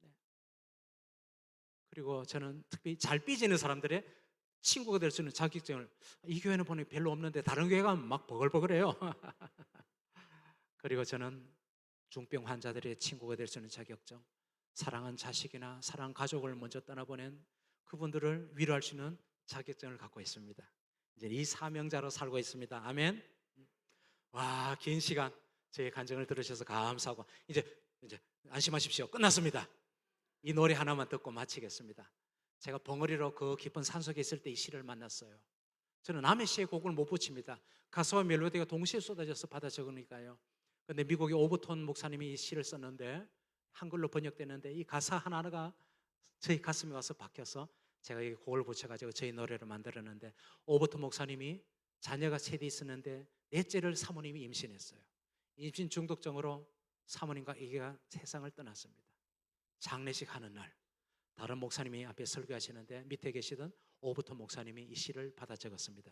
네. 그리고 저는 특히 잘 삐지는 사람들의 친구가 될 수 있는 자격증을, 이 교회는 보니 별로 없는데 다른 교회 가면 막 버글버글해요. 그리고 저는 중병 환자들의 친구가 될 수 있는 자격증, 사랑한 자식이나 사랑한 가족을 먼저 떠나보낸 그분들을 위로할 수 있는 자격증을 갖고 있습니다. 이제 이 사명자로 살고 있습니다. 아멘. 와, 긴 시간 제 간증을 들으셔서 감사하고 이제 안심하십시오. 끝났습니다. 이 노래 하나만 듣고 마치겠습니다. 제가 벙어리로 그 깊은 산속에 있을 때 이 시를 만났어요. 저는 남의 시에 곡을 못 붙입니다. 가사와 멜로디가 동시에 쏟아져서 받아 적으니까요. 근데 미국의 오버톤 목사님이 이 시를 썼는데 한글로 번역됐는데 이 가사 하나하나가 저희 가슴에 와서 박혀서 제가 이 곡을 붙여가지고 저희 노래를 만들었는데, 오버톤 목사님이 자녀가 셋이 있었는데 넷째를 사모님이 임신했어요. 임신 중독증으로 사모님과 아기가 세상을 떠났습니다. 장례식 하는 날 다른 목사님이 앞에 설교하시는데 밑에 계시던 오버톤 목사님이 이 시를 받아 적었습니다.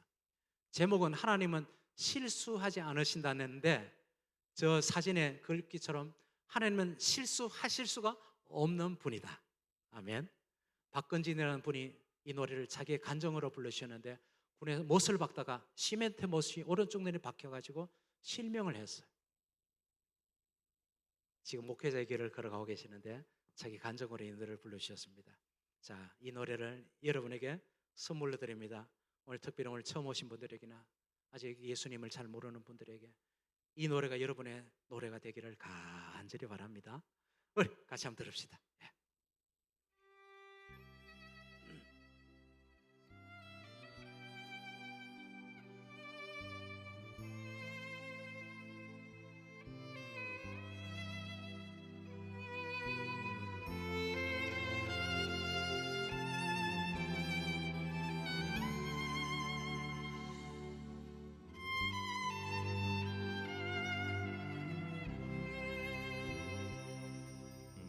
제목은 하나님은 실수하지 않으신다는데, 저 사진에 글귀처럼 하나님은 실수하실 수가 없는 분이다. 아멘. 박건진이라는 분이 이 노래를 자기의 간정으로 불러주셨는데 군에서 못을 박다가 시멘트 못이 오른쪽 눈에 박혀가지고 실명을 했어요. 지금 목회자의 길을 걸어가고 계시는데 자기 간정으로 이 노래를 불러주셨습니다. 자, 이 노래를 여러분에게 선물로 드립니다. 오늘 특별히 오늘 처음 오신 분들에게나 아직 예수님을 잘 모르는 분들에게 이 노래가 여러분의 노래가 되기를 간절히 바랍니다. 우리 같이 한번 들읍시다. 예.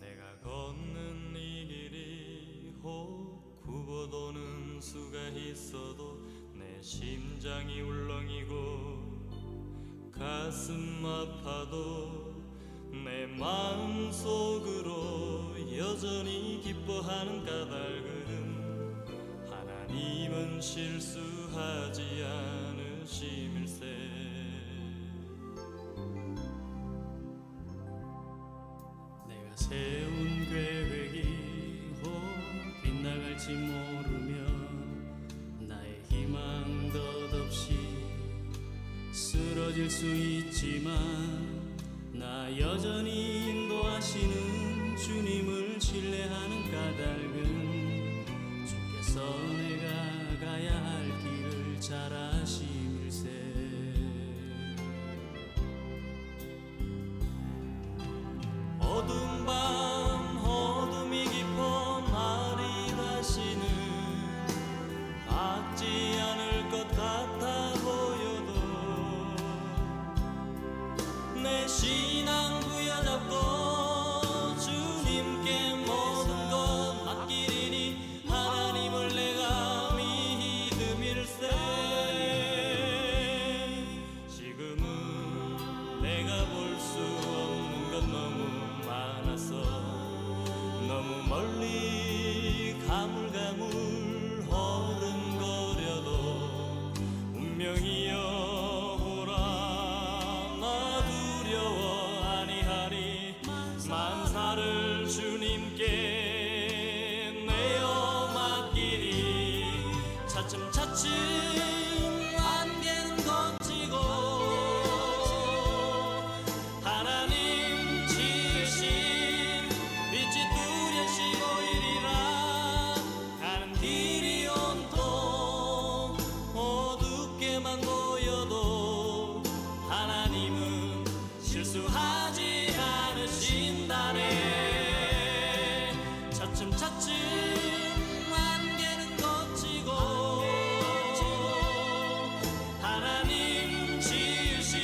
내가 걷는 이 길이 혹 굽어도는 수가 있어도 내 심장이 울렁이고 가슴 아파도 내 마음속으로 여전히 기뻐하는 까닭은 하나님은 실수하지 않으심일세. 내가 세운 계획이 혹 빗나갈지 모르면 나의 희망 쓰러질 수 있지만 나 여전히 인도하시는 주님을 신뢰하는 까닭은 주께서 내가 가야 할 길을 잘 아심일세. 어두운 밤 어둠이 깊어 날이 다시는 밝지 않을 것 같아 보여도 내 신앙 부여잡고 주님께 모든 것 맡기리니 하나님을 내가 믿음일세. 지금은 내가 볼 수 없는 것 너무 많아서 너무 멀리 가물가물 허름거려도 운명이여 오라 나 두려워 아니하리. 만사를 주님께 내어 맡기리. 차츰차츰 안개는 걷히고 하나님 지으신 빛이 뚜렷이 보이리라. 가는 길이 온통 어둡게만 보여도 하나님은 실수하지 않으신다네. 차츰차츰 안개는 걷히고 하나님 지으신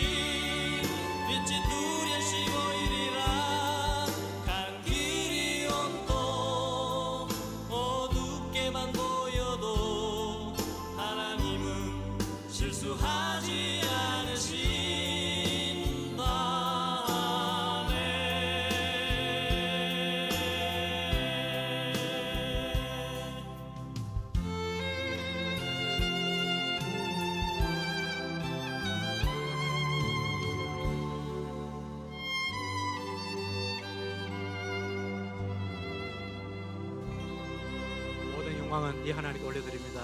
빛이 뚜렷이 보이리라. 가는 길이 온통 어둡게만 보여도 하나님은 실수하지 않으신다네. 모든 영광은 네 하나님께 올려드립니다.